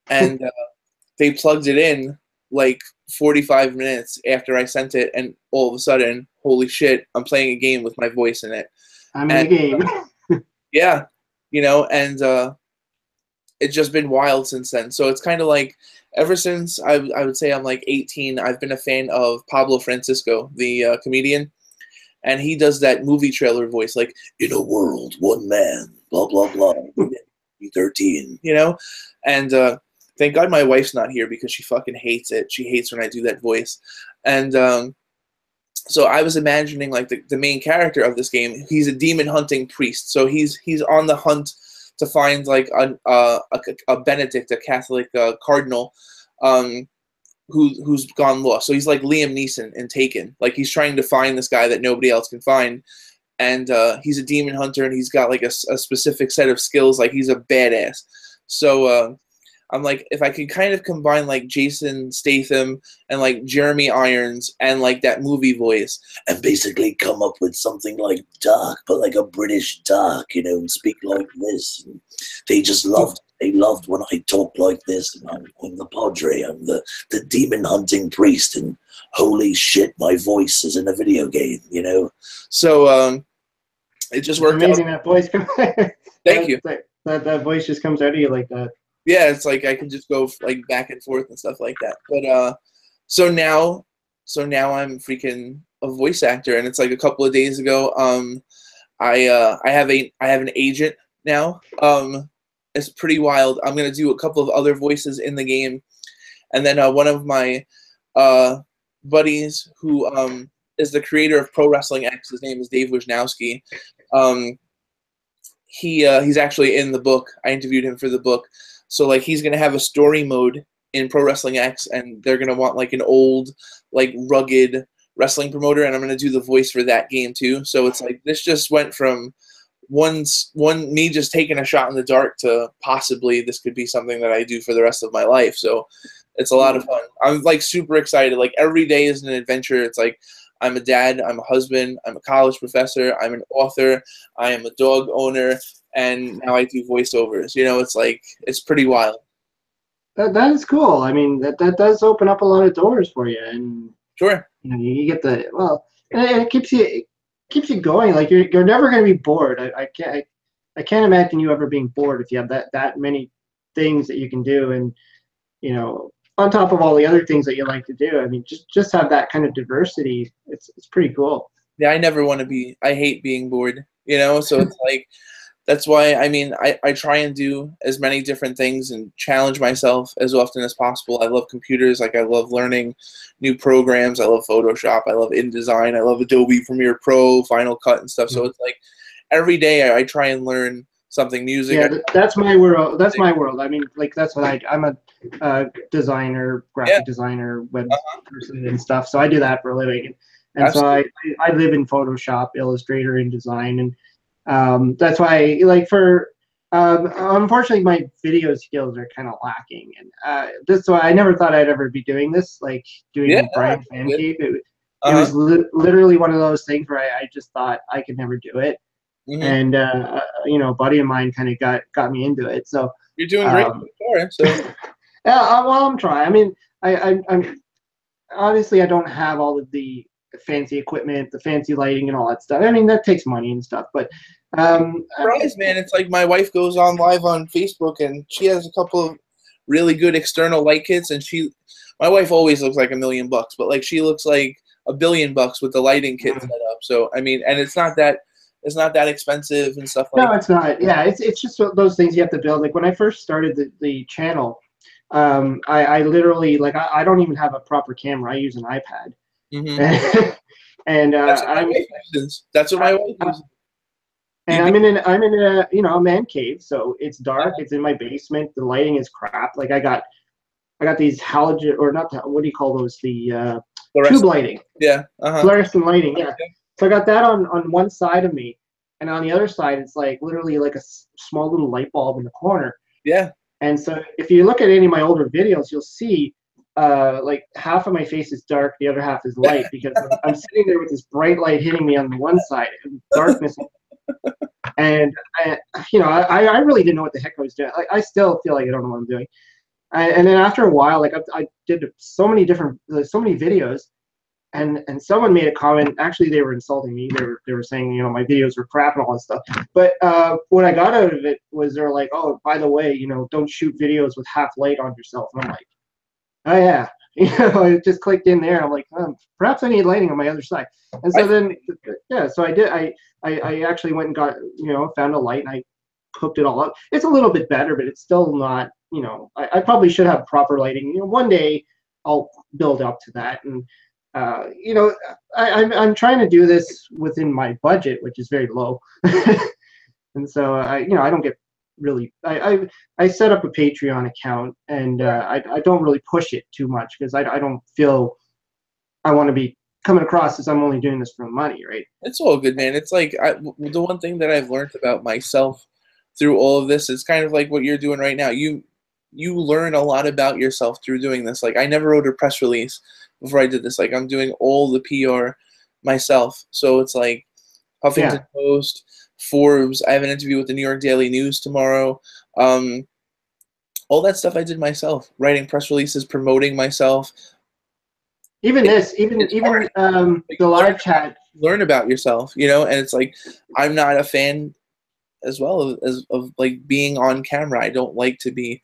And they plugged it in like 45 minutes after I sent it. And all of a sudden, holy shit, I'm playing a game with my voice in it. I'm in the game. Yeah, and it's just been wild since then. So it's kind of like ever since I would say I'm like 18, I've been a fan of Pablo Francisco, the comedian, and he does that movie trailer voice, like in a world, one man, blah blah blah, 13, and thank God my wife's not here because she fucking hates it. She hates when I do that voice, and so I was imagining like the main character of this game. He's a demon hunting priest, so he's on the hunt to find like a Benedict, a Catholic cardinal, who's gone lost. So he's like Liam Neeson in Taken. Like he's trying to find this guy that nobody else can find, and he's a demon hunter, and he's got like a specific set of skills. Like he's a badass. So I'm like, if I could kind of combine like Jason Statham and like Jeremy Irons and like that movie voice, and basically come up with something like dark, but like a British dark, and speak like this. And they loved when I talk like this. And I'm the Padre. I'm the demon hunting priest. And holy shit, my voice is in a video game. So it just worked. It's amazing that voice comes. Thank you. That voice just comes out of you like that. Yeah, it's like I can just go like back and forth and stuff like that. But so now I'm freaking a voice actor, and it's like a couple of days ago. I have an agent now. It's pretty wild. I'm gonna do a couple of other voices in the game, and then one of my buddies who is the creator of Pro Wrestling X. His name is Dave Wisnowski. He's actually in the book. I interviewed him for the book. So like he's gonna have a story mode in Pro Wrestling X, and they're gonna want like an old, like rugged wrestling promoter, and I'm gonna do the voice for that game too. So it's like this just went from me just taking a shot in the dark to possibly this could be something that I do for the rest of my life. So It's a lot of fun. I'm like super excited. Like every day is an adventure. It's like I'm a dad, I'm a husband, I'm a college professor, I'm an author, I am a dog owner, and now I do voiceovers. You know, it's like it's pretty wild. That is cool. I mean, that does open up a lot of doors for you, and Sure. you know, you get the and it keeps you going. Like you're never going to be bored. I can't imagine you ever being bored if you have that many things that you can do, and you know, on top of all the other things that you like to do. I mean, just have that kind of diversity. It's pretty cool. Yeah, I never want to be. I hate being bored. You know, so it's like that's why I mean I try and do as many different things and challenge myself as often as possible. I love computers, like I love learning new programs. I love Photoshop, I love InDesign, I love Adobe Premiere Pro, Final Cut and stuff. So it's like every day I try and learn something. Music. Yeah, that's my world. That's my world. I mean, like that's what I'm a designer, graphic designer, web person and stuff. So I do that for a living. And so I live in Photoshop, Illustrator, and design, and that's why like for unfortunately my video skills are kind of lacking, and this why I never thought I'd ever be doing this, like doing Brian's Man Cave. It was literally one of those things where I just thought I could never do it, and you know, a buddy of mine kind of got me into it. So you're doing great so yeah, well, I'm trying. I mean, I'm obviously I don't have all of the fancy equipment, the fancy lighting, and all that stuff. I mean, that takes money and stuff, but surprise, man. It's like my wife goes on live on Facebook and she has a couple of really good external light kits, and my wife always looks like $1 million, but like she looks like $1 billion with the lighting kit set up. So I mean, and it's not that expensive and stuff like that. No, it's not. Yeah, it's just those things you have to build. Like when I first started the channel, I literally like I don't even have a proper camera. I use an iPad. And that's what my wife uses. That's what my wife uses. And I'm in a you know, a man cave, so it's dark. It's in my basement. The lighting is crap. Like I got these halogen, or not, what do you call those? The tube lighting. Yeah. Fluorescent lighting. Yeah. So I got that on one side of me, and on the other side, it's like literally like a small little light bulb in the corner. Yeah. And so if you look at any of my older videos, you'll see like half of my face is dark, the other half is light, because I'm sitting there with this bright light hitting me on the one side and darkness. And you know, I really didn't know what the heck I was doing. I still feel like I don't know what I'm doing. And then after a while, like I did so many videos, and someone made a comment. Actually, they were insulting me. They were saying, you know, my videos were crap and all this stuff. But what I got out of it was they're like, oh, by the way, you know, don't shoot videos with half light on yourself. And I'm like, oh yeah, you know, it just clicked in there. I'm like, perhaps I need lighting on my other side. And so then, yeah, so I did. I actually went and got, you know, found a light, and I hooked it all up. It's a little bit better, but it's still not, you know, I probably should have proper lighting. You know, one day I'll build up to that. And you know, I'm trying to do this within my budget, which is very low. And so you know, I don't get really, I set up a Patreon account, and I don't really push it too much, because I don't feel I want to be coming across as I'm only doing this for money, right? It's all good, man. It's like the one thing that I've learned about myself through all of this is kind of like what you're doing right now. You learn a lot about yourself through doing this. Like I never wrote a press release before I did this. Like I'm doing all the PR myself. So it's like Huffington Post, Forbes. I have an interview with the New York Daily News tomorrow. All that stuff I did myself, writing press releases, promoting myself. Even the live chat. Learn about yourself, you know, and it's like I'm not a fan as well of like being on camera. I don't like to be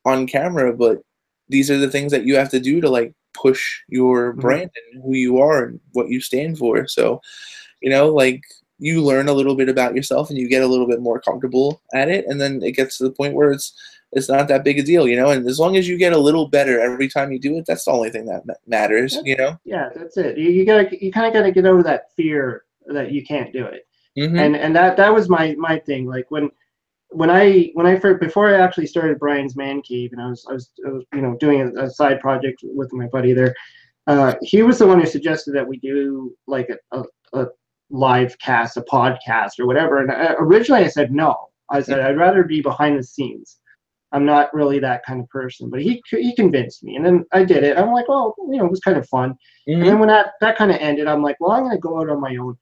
on camera, but these are the things that you have to do to like push your brand and who you are and what you stand for. So, you know, like you learn a little bit about yourself and you get a little bit more comfortable at it, and then it gets to the point where it's not that big a deal, you know. And as long as you get a little better every time you do it, that's the only thing that matters, you know. Yeah, that's it. You kind of gotta get over that fear that you can't do it. And that was my thing. Like when I first, before I actually started Brian's Man Cave, and I was you know, doing a side project with my buddy there, he was the one who suggested that we do like a live cast, a podcast or whatever. And originally I said no. I said I'd rather be behind the scenes. I'm not really that kind of person. But he convinced me, and then I did it. I'm like, well, it was kind of fun. And then when that kind of ended, I'm like, well, I'm going to go out on my own.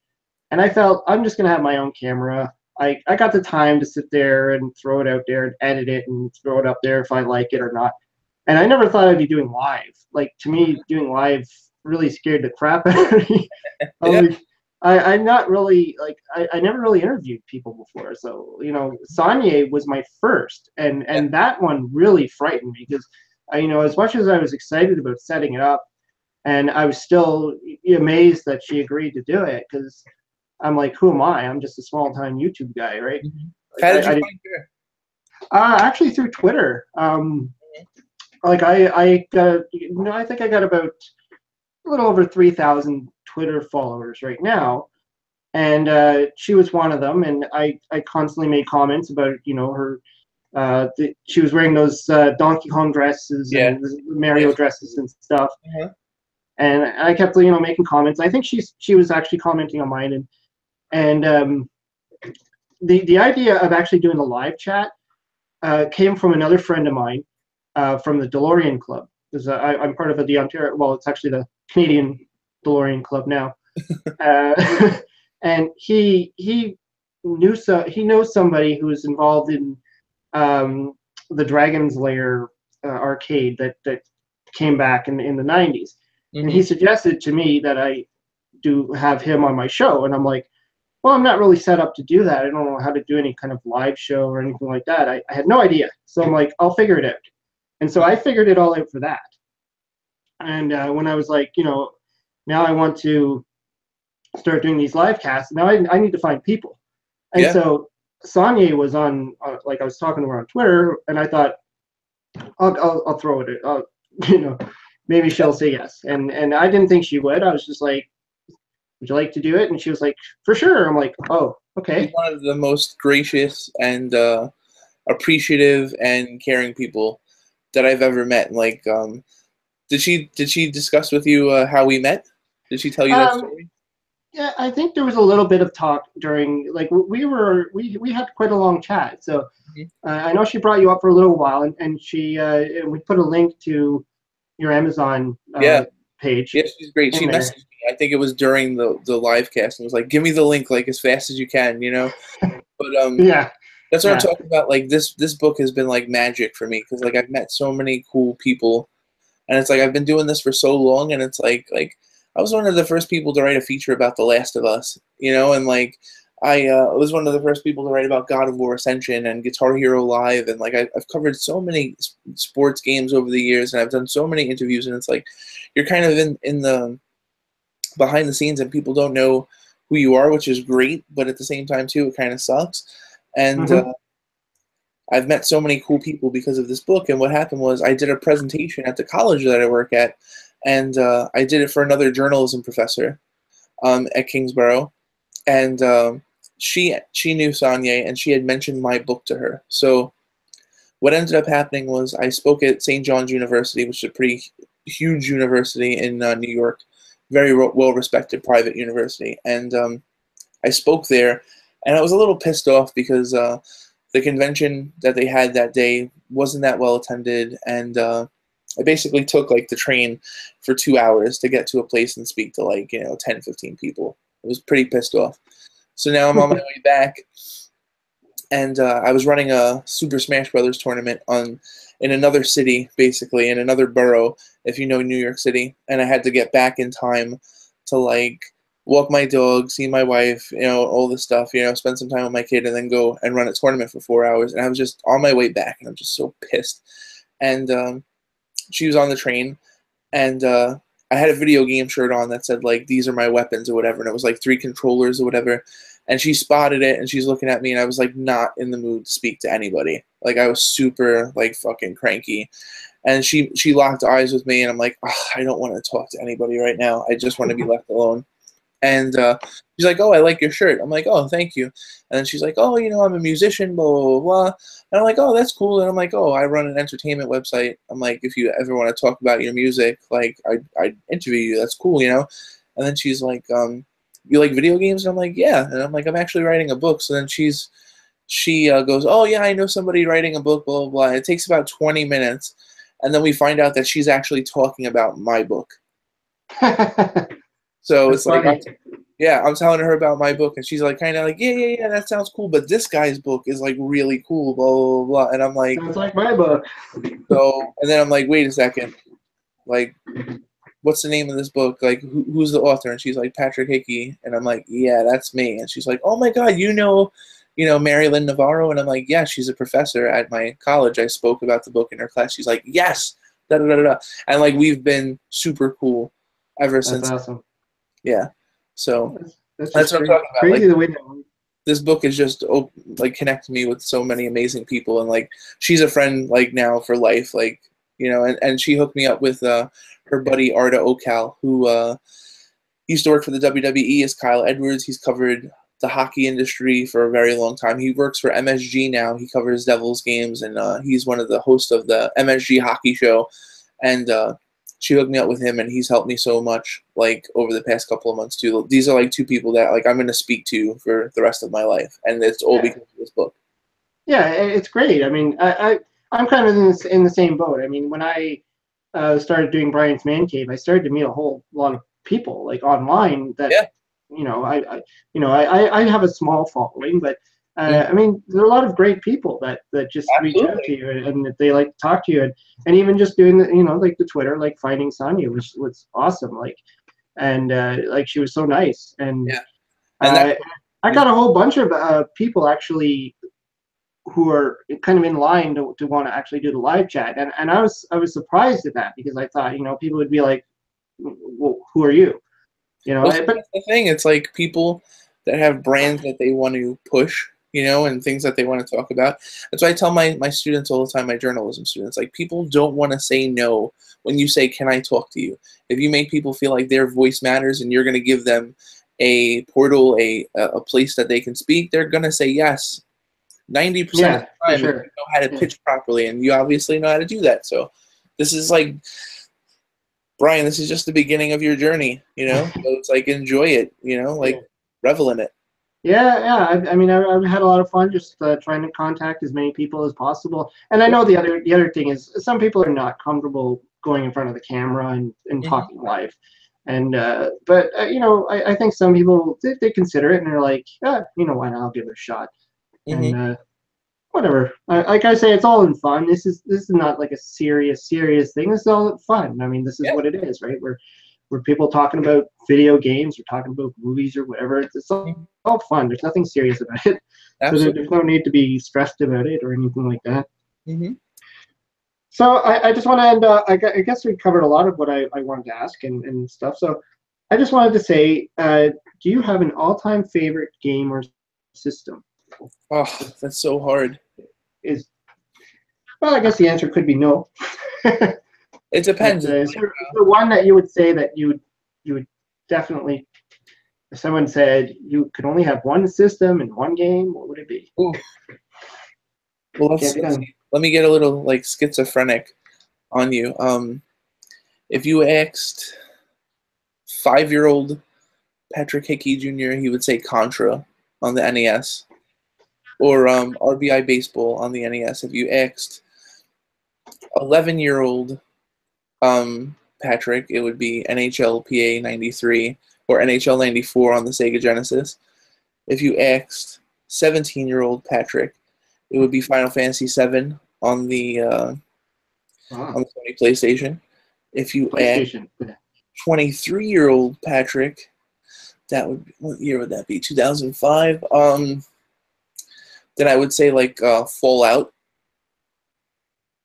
And I felt I'm just going to have my own camera. I got the time to sit there and throw it out there and edit it and throw it up there if I like it or not. And I never thought I'd be doing live. Like, to me, doing live really scared the crap out of me. I'm not really, like, I never really interviewed people before. So, Sonia was my first. And that one really frightened me because, as much as I was excited about setting it up, and I was still amazed that she agreed to do it because I'm like, who am I? I'm just a small-time YouTube guy, right? How did you find her? Actually, through Twitter. Like I got, I think I got about a little over 3,000 Twitter followers right now, and she was one of them. And I constantly made comments about her. She was wearing those Donkey Kong dresses and Mario dresses and stuff. And I kept making comments. I think she was actually commenting on mine, and the idea of actually doing a live chat came from another friend of mine from the DeLorean Club. Because I'm part of the Ontario. Well, it's actually the Canadian DeLorean Club now. And he knows somebody who is involved in the Dragon's Lair arcade that came back in the 90s. And he suggested to me that I do have him on my show. And I'm like, well, I'm not really set up to do that. I don't know how to do any kind of live show or anything like that. I had no idea. So I'm like, I'll figure it out. And so I figured it all out for that. And when I was like, now I want to start doing these live casts, now I need to find people. And so Sonia was on, like I was talking to her on Twitter, and I thought, I'll throw it. Maybe she'll say yes. And I didn't think she would. I was just like, would you like to do it? And she was like, for sure. I'm like, oh, okay. She's one of the most gracious and appreciative and caring people that I've ever met. Like, did she discuss with you how we met? Did she tell you that story? Yeah, I think there was a little bit of talk during, like, we had quite a long chat. So I know she brought you up for a little while, and she we put a link to your Amazon page. Yeah, she's great. She messaged me. I think it was during the live cast and was like, give me the link like as fast as you can, But that's what I'm talking about. Like this book has been like magic for me because like I've met so many cool people, and it's like I've been doing this for so long, and it's like I was one of the first people to write a feature about The Last of Us, and like I was one of the first people to write about God of War Ascension and Guitar Hero Live, and like I've covered so many sports games over the years, and I've done so many interviews, and it's like you're kind of in the behind the scenes, and people don't know who you are, which is great, but at the same time too, it kind of sucks. And I've met so many cool people because of this book. And what happened was I did a presentation at the college that I work at, and I did it for another journalism professor at Kingsborough, and she knew Sonia, and she had mentioned my book to her. So what ended up happening was I spoke at St. John's University, which is a pretty huge university in New York, very well-respected private university. And I spoke there, and I was a little pissed off because the convention that they had that day wasn't that well attended, and I basically took like the train for 2 hours to get to a place and speak to like 10, 15 people. I was pretty pissed off. So now I'm on my way back, and I was running a Super Smash Brothers tournament in another city, basically in another borough, if you know New York City, and I had to get back in time to like walk my dog, see my wife, all this stuff, spend some time with my kid, and then go and run a tournament for 4 hours. And I was just on my way back, and I'm just so pissed. And she was on the train, and I had a video game shirt on that said like, these are my weapons or whatever, and it was like 3 controllers or whatever. And she spotted it, and she's looking at me, and I was like not in the mood to speak to anybody. Like I was super like fucking cranky. And she locked eyes with me, and I'm like, oh, I don't want to talk to anybody right now. I just want to be left alone. And she's like, oh, I like your shirt. I'm like, oh, thank you. And then she's like, oh, I'm a musician, blah, blah, blah, blah. And I'm like, oh, that's cool. And I'm like, oh, I run an entertainment website. I'm like, if you ever want to talk about your music, like, I'd interview you. That's cool, And then she's like, you like video games? And I'm like, yeah. And I'm like, I'm actually writing a book. So then she's she goes, "Oh yeah, I know somebody writing a book, blah blah blah." It takes about 20 minutes, and then we find out that she's actually talking about my book. So That's it's like, funny. I'm telling her about my book, and she's like, kind of like, yeah, that sounds cool, but this guy's book is like really cool, blah blah blah. And I'm like, Sounds like my book. so, and then I'm like, wait a second, like, what's the name of this book? Like, who's the author? And she's like, Patrick Hickey. And I'm like, yeah, that's me. And she's like, oh my God, you know, Marilyn Navarro? And I'm like, yeah, she's a professor at my college. I spoke about the book in her class. She's like, yes, da da da da. And like, we've been super cool ever since. That's awesome. Yeah. So that's what I'm talking about. Crazy like, the way that this book is just like connected me with so many amazing people, and like she's a friend like now for life, like, and she hooked me up with her buddy Arda Okal, who used to work for the WWE as Kyle Edwards. He's covered the hockey industry for a very long time. He works for MSG now. He covers Devils games, and he's one of the hosts of the MSG hockey show. And she hooked me up with him, and he's helped me so much, like, over the past couple of months too. These are like two people that like I'm going to speak to for the rest of my life, and it's all because of this book. Yeah, it's great. I mean, I'm kind of in the same boat. I mean, when I started doing Brian's Man Cave, I started to meet a whole lot of people like online that I have a small following, but I mean, there are a lot of great people that just reach out to you and that they like to talk to you, and even just doing the like the Twitter, like finding Sonia was awesome, like, and like she was so nice, and I got a whole bunch of people actually who are kind of in line to want to actually do the live chat, and I was surprised at that, because I thought people would be like, well, who are you? Well, but that's the thing. It's like people that have brands that they want to push, and things that they want to talk about. That's why I tell my students all the time, my journalism students, like, people don't want to say no when you say, can I talk to you? If you make people feel like their voice matters and you're going to give them a portal, a place that they can speak, they're going to say yes. 90% of the time, if you know how to pitch properly, and you obviously know how to do that. So this is like, Brian, this is just the beginning of your journey, So it's like, enjoy it, like, revel in it. Yeah. I mean, I've had a lot of fun just trying to contact as many people as possible. And I know the other thing is, some people are not comfortable going in front of the camera and talking live. And but I think some people, they consider it, and they're like, why not? I'll give it a shot. And whatever. Like I say, it's all in fun. This is not like a serious thing. It's all fun. I mean, this is what it is, right? We're people talking about video games, or talking about movies, or whatever. It's all fun. There's nothing serious about it. Absolutely. So there's no need to be stressed about it or anything like that. So I just want to end. I guess we covered a lot of what I wanted to ask and stuff. So I just wanted to say, do you have an all-time favorite game or system? Oh, that's so hard. Well, I guess the answer could be no. It depends. Is there one that you would say that you would definitely, if someone said you could only have one system and one game, what would it be? Ooh. Well, let me get a little like schizophrenic on you. If you asked 5-year-old Patrick Hickey Jr., he would say Contra on the NES, or RBI Baseball on the NES. If you asked 11-year-old Patrick, it would be NHL PA 93 or NHL 94 on the Sega Genesis. If you asked 17-year-old Patrick, it would be Final Fantasy VII on the Sony PlayStation. If you asked 23-year-old Patrick, what year would that be? 2005. Then I would say like Fallout.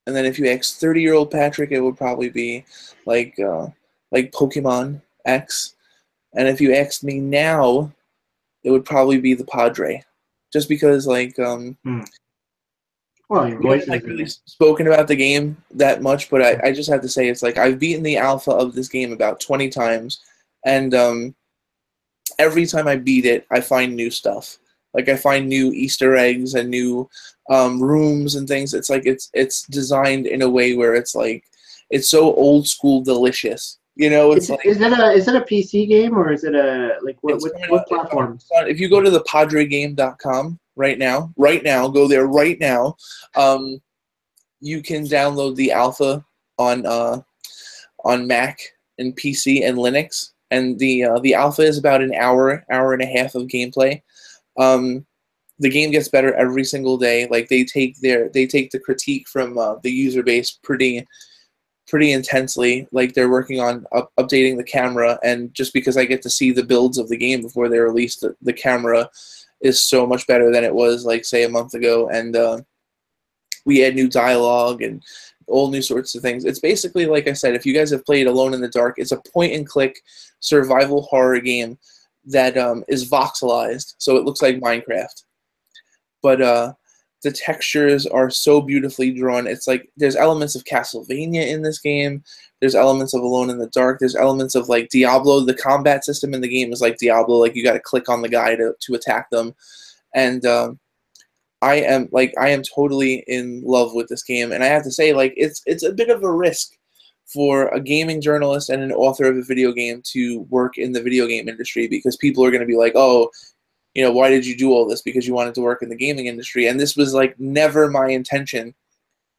And then if you ask 30-year-old Patrick, it would probably be like Pokemon X. And if you asked me now, it would probably be the Padre, just because like well, your voice haven't like really spoken about the game that much, but I just have to say, it's like I've beaten the alpha of this game about 20 times, and every time I beat it, I find new stuff. Like I find new Easter eggs and new rooms and things. It's like it's designed in a way where it's like it's so old school delicious. It's like, is it a PC game, or is it a like what platform? If you go to thepadregame.com, right now, go there right now. You can download the alpha on Mac and PC and Linux, and the alpha is about an hour and a half of gameplay. The game gets better every single day. Like they take the critique from the user base pretty intensely. Like they're working on updating the camera, and just because I get to see the builds of the game before they're released, the camera is so much better than it was, like, say, a month ago. And we add new dialogue and all new sorts of things. It's basically, like I said, if you guys have played Alone in the Dark, it's a point-and-click survival horror game that is voxelized, so it looks like Minecraft. But the textures are so beautifully drawn. It's like there's elements of Castlevania in this game. There's elements of Alone in the Dark. There's elements of, like, Diablo. The combat system in the game is like Diablo. Like, you got to click on the guy to attack them. And I am totally in love with this game. And I have to say, like, it's a bit of a risk for a gaming journalist and an author of a video game to work in the video game industry, because people are going to be like, oh, you know, why did you do all this? Because you wanted to work in the gaming industry. And this was, like, never my intention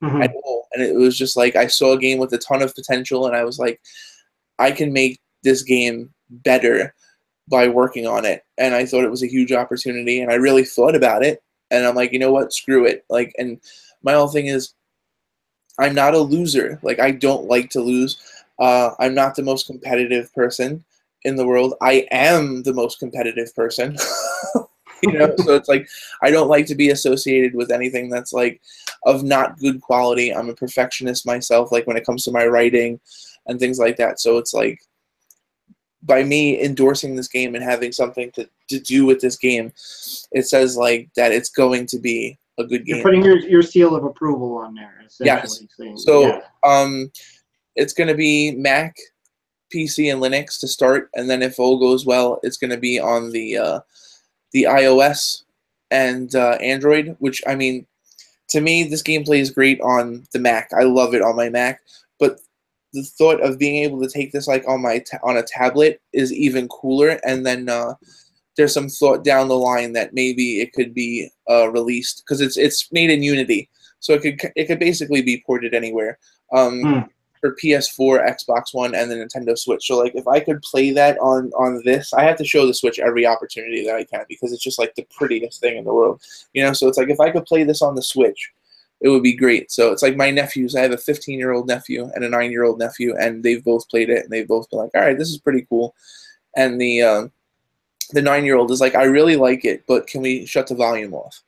at all. And it was just like, I saw a game with a ton of potential, and I was like, I can make this game better by working on it. And I thought it was a huge opportunity, and I really thought about it. And I'm like, you know what? Screw it. Like, and my whole thing is, I'm not a loser. Like, I don't like to lose. I'm not the most competitive person in the world. I am the most competitive person. You know, so it's like, I don't like to be associated with anything that's, like, of not good quality. I'm a perfectionist myself, like, when it comes to my writing and things like that. So it's like, by me endorsing this game and having something to do with this game, it says, like, that it's going to be a good game. You're putting your seal of approval on there, essentially. Yes. So it's going to be Mac, PC, and Linux to start, and then if all goes well, it's going to be on the iOS and Android. Which, I mean, to me, this gameplay is great on the Mac. I love it on my Mac, but the thought of being able to take this, like, on a tablet is even cooler. And then there's some thought down the line that maybe it could be released, because it's made in Unity, so it could basically be ported anywhere. For PS4, Xbox One, and the Nintendo Switch. So, like, if I could play that on this, I have to show the Switch every opportunity that I can, because it's just, like, the prettiest thing in the world, you know. So it's like, if I could play this on the Switch, it would be great. So it's like my nephews. I have a 15-year-old nephew and a 9-year-old nephew, and they've both played it, and they've both been like, all right, this is pretty cool. And the 9-year-old is like, I really like it, but can we shut the volume off?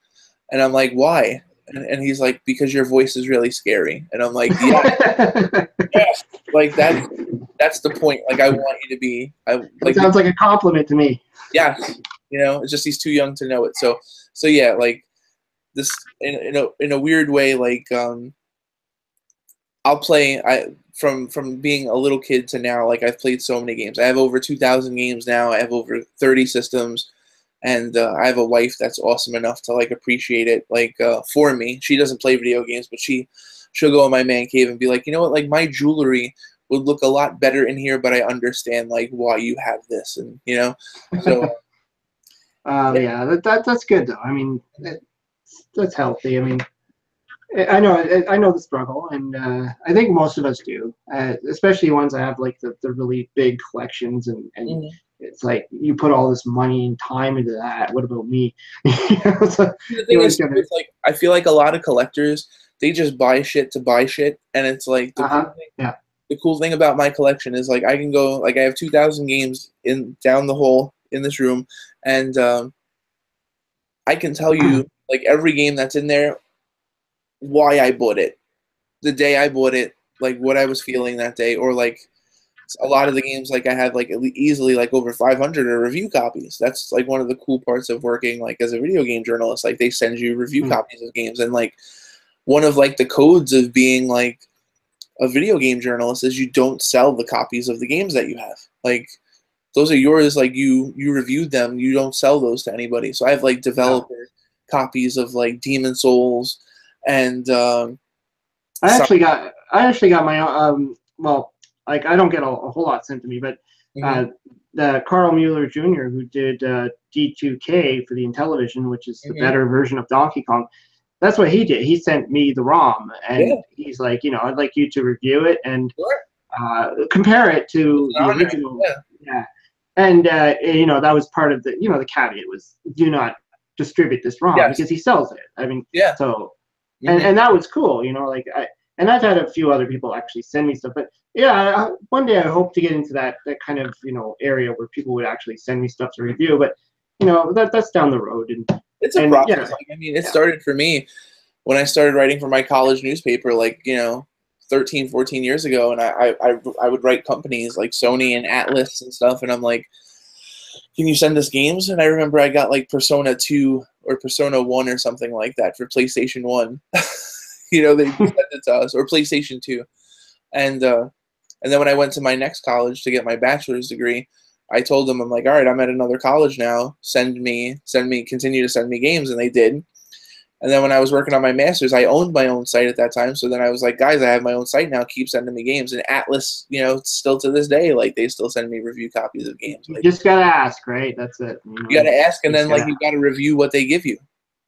And I'm like, why? And he's like, because your voice is really scary. And I'm like, yeah, yes, like, that's the point. Like, I want you to be. Like, sounds like a compliment to me. Yes, you know, it's just he's too young to know it. So yeah, like, this in a weird way, like, I'll play. From being a little kid to now, like, I've played so many games. I have over 2,000 games now. I have over 30 systems. And I have a wife that's awesome enough to, like, appreciate it, like, for me. She doesn't play video games, but she'll go in my man cave and be like, you know what, like, my jewelry would look a lot better in here, but I understand, like, why you have this, and, you know. So yeah, that's good though. I mean, that's healthy. I mean, I know the struggle, and I think most of us do, especially ones that have, like, the really big collections, and it's like, you put all this money and time into that. What about me? So, the thing is, it's like, I feel like a lot of collectors, they just buy shit to buy shit, and it's like, the cool thing about my collection is, like, I can go, like, I have 2,000 games down the hole in this room, and I can tell you, like, every game that's in there, why I bought it, the day I bought it, like, what I was feeling that day, or, like, a lot of the games, like, I have, like, easily, like, over 500 are review copies. That's, like, one of the cool parts of working, like, as a video game journalist. Like, they send you review copies of games, and, like, one of, like, the codes of being, like, a video game journalist is you don't sell the copies of the games that you have. Like, those are yours. Like, you reviewed them. You don't sell those to anybody. So I have, like, developer copies of, like, Demon Souls, and I actually got my well, like, I don't get a whole lot sent to me, but the Carl Mueller Jr., who did D2K for the Intellivision, which is the better version of Donkey Kong. That's what he did. He sent me the ROM, and he's like, I'd like you to review it and compare it to the original. Yeah. And that was part of the the caveat was do not distribute this ROM because he sells it. I mean, so and that was cool. And I've had a few other people actually send me stuff, but one day I hope to get into that kind of area where people would actually send me stuff to review. But that's down the road. And it's a process. I mean, it started for me when I started writing for my college newspaper, 13, 14 years ago, and I would write companies like Sony and Atlas and stuff, and I'm like, can you send us games? And I remember I got like Persona 2 or Persona 1 or something like that for PlayStation 1. They sent it to us, or PlayStation 2. And then when I went to my next college to get my bachelor's degree, I told them, I'm like, all right, I'm at another college now. Continue to send me games, and they did. And then when I was working on my master's, I owned my own site at that time. So then I was like, guys, I have my own site now. Keep sending me games. And Atlas, still to this day, they still send me review copies of games. You just gotta ask, right? That's it. You gotta ask, and then you gotta review what they give you.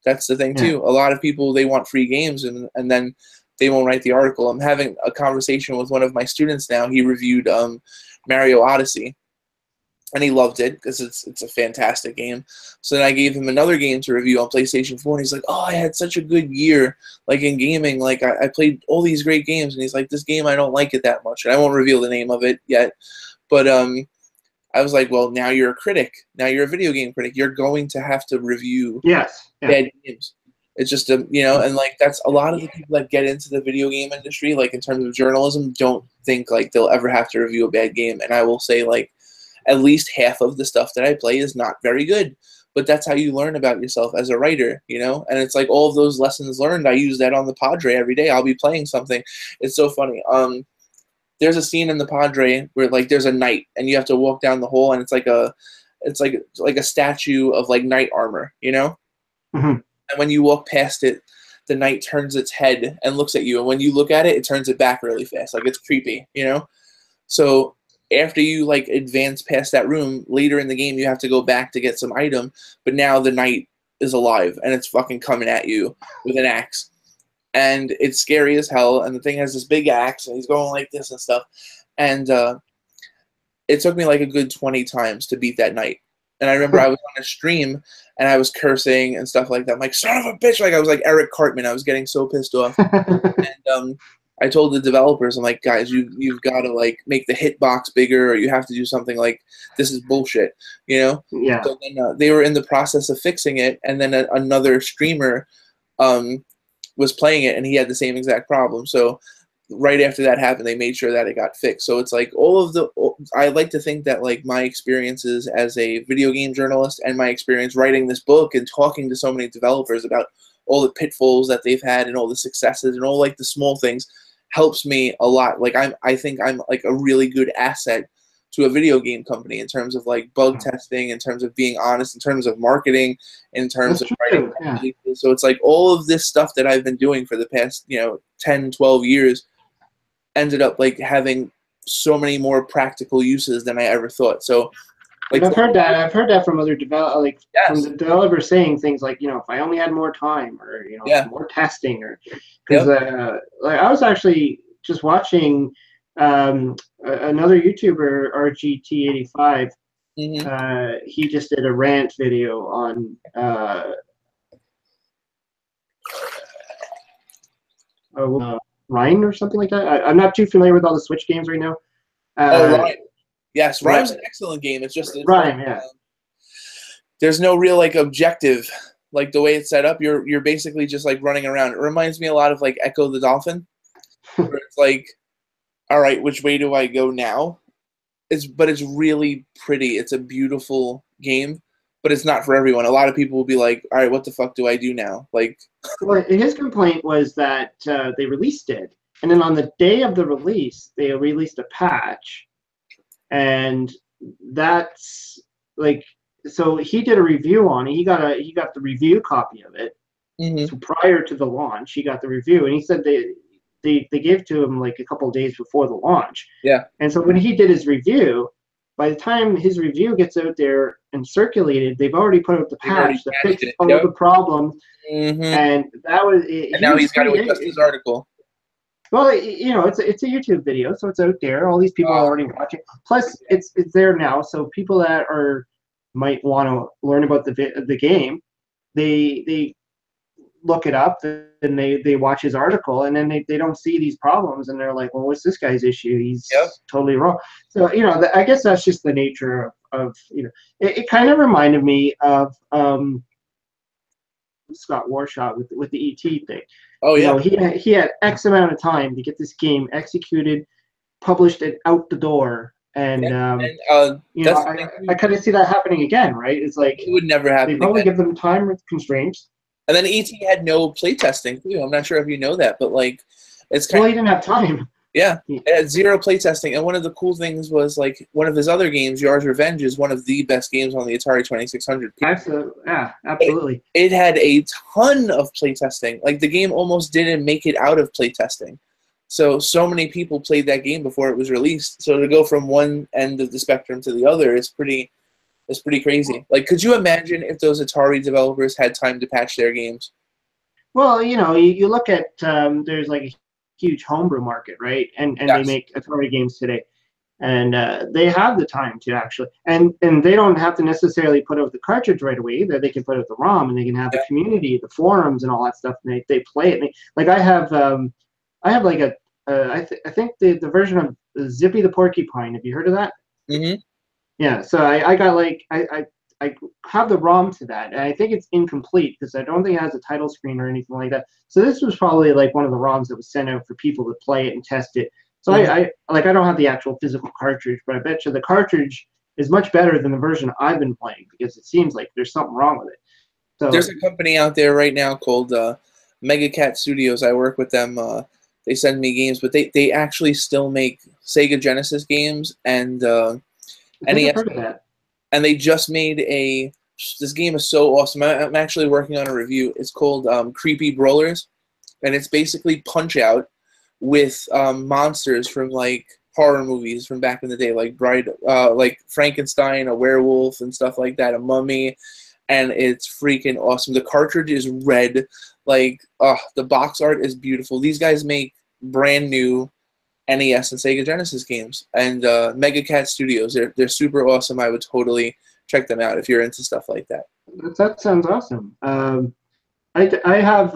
That's the thing too. A lot of people, they want free games, and then they won't write the article. I'm having a conversation with one of my students now. He reviewed Mario Odyssey, and he loved it because it's a fantastic game. So then I gave him another game to review on PlayStation 4, and he's like, oh, I had such a good year, in gaming. I played all these great games, and he's like, this game, I don't like it that much. And I won't reveal the name of it yet. But I was like, well, now you're a critic. Now you're a video game critic. You're going to have to review bad games. It's just, and that's a lot of the people that get into the video game industry, in terms of journalism, don't think, they'll ever have to review a bad game. And I will say, at least half of the stuff that I play is not very good, but that's how you learn about yourself as a writer, and it's all of those lessons learned. I use that on the Padre every day. I'll be playing something. It's so funny. There's a scene in the Padre where there's a knight and you have to walk down the hole, and it's like a statue of knight armor, And when you walk past it, the knight turns its head and looks at you, and when you look at it, it turns it back really fast. It's creepy, So after you advance past that room, later in the game you have to go back to get some item, but now the knight is alive and it's fucking coming at you with an axe. And it's scary as hell, and the thing has this big axe, and he's going like this and stuff. And it took me a good 20 times to beat that knight. And I remember I was on a stream, and I was cursing and stuff like that. I'm like, son of a bitch! I was like Eric Cartman. I was getting so pissed off. And I told the developers, I'm like, guys, you've got to make the hitbox bigger, or you have to do something this is bullshit, Yeah. So then they were in the process of fixing it, and then another streamer was playing it, and he had the same exact problem. So right after that happened, they made sure that it got fixed. So it's I like to think that my experiences as a video game journalist and my experience writing this book and talking to so many developers about all the pitfalls that they've had and all the successes and all the small things helps me a lot. I think I'm a really good asset to a video game company in terms of bug testing, in terms of being honest, in terms of marketing, in terms of writing. Yeah. So it's all of this stuff that I've been doing for the past 10, 12 years ended up having so many more practical uses than I ever thought. So I've heard that from other developers, from the developers saying things if I only had more time, or more testing, or because I was actually just watching another YouTuber, RGT85. He just did a rant video on Rhine or something like that. I'm not too familiar with all the Switch games right now. Rhine. Yes, Rhine's an excellent game. It's just Rhine, there's no real objective. The way it's set up, you're basically just running around. It reminds me a lot of Echo the Dolphin, where it's all right, which way do I go now? But it's really pretty. It's a beautiful game, but it's not for everyone. A lot of people will be like, all right, what the fuck do I do now? Well, his complaint was that they released it, and then on the day of the release, they released a patch, and that's so he did a review on it. He got the review copy of it. So prior to the launch, he got the review, and he said they gave to him a couple of days before the launch. Yeah. And so when he did his review, by the time his review gets out there and circulated, they've already put out the patch that fixed all the problems. And that was and now he's got to adjust his article. Well, you know, it's a YouTube video, so it's out there. All these people are already watching. Plus, it's there now, so people that might want to learn about the game, they look it up and they watch his article, and then they don't see these problems, and they're like, well, what's this guy's issue? He's totally wrong. So, you know, I guess that's just the nature of you know, it kind of reminded me of Scott Warshaw with the ET thing. Oh yeah. You know, he had X amount of time to get this game executed, published, and out the door. And you know, I kind of see that happening again, right? It's like it would never happen. They probably give them time constraints. And then ET had no playtesting too. I'm not sure if you know that, but like, it's kind well, he didn't have time. Yeah, it had zero playtesting. And one of the cool things was like one of his other games, Yar's Revenge, is one of the best games on the Atari 2600. Absolutely, yeah, absolutely. It had a ton of playtesting. Like the game almost didn't make it out of playtesting. So many people played that game before it was released. So to go from one end of the spectrum to the other is pretty crazy. Like, could you imagine if those Atari developers had time to patch their games? Well, you know, you look at there's like a huge homebrew market, right? And they make Atari games today, and they have the time to actually, and they don't have to necessarily put out the cartridge right away. They can put out the ROM, and they can have the community, the forums, and all that stuff. And they play it. Like I have like I think the version of Zippy the Porcupine. Have you heard of that? Mm-hmm. Yeah. So I got like I have the ROM to that, and I think it's incomplete because I don't think it has a title screen or anything like that. So this was probably like one of the ROMs that was sent out for people to play it and test it. So I don't have the actual physical cartridge, but I bet you the cartridge is much better than the version I've been playing because it seems like there's something wrong with it. So there's a company out there right now called Mega Cat Studios. I work with them. They send me games, but they actually still make Sega Genesis games and NES. Heard of that. And they just made this game is so awesome. I'm actually working on a review. It's called Creepy Brawlers, and it's basically Punch-Out with monsters from like horror movies from back in the day, like like Frankenstein, a werewolf, and stuff like that, a mummy, and it's freaking awesome. The cartridge is red, like the box art is beautiful. These guys make brand new NES and Sega Genesis games, and Mega Cat Studios. They're super awesome. I would totally check them out if you're into stuff like that. That sounds awesome. I have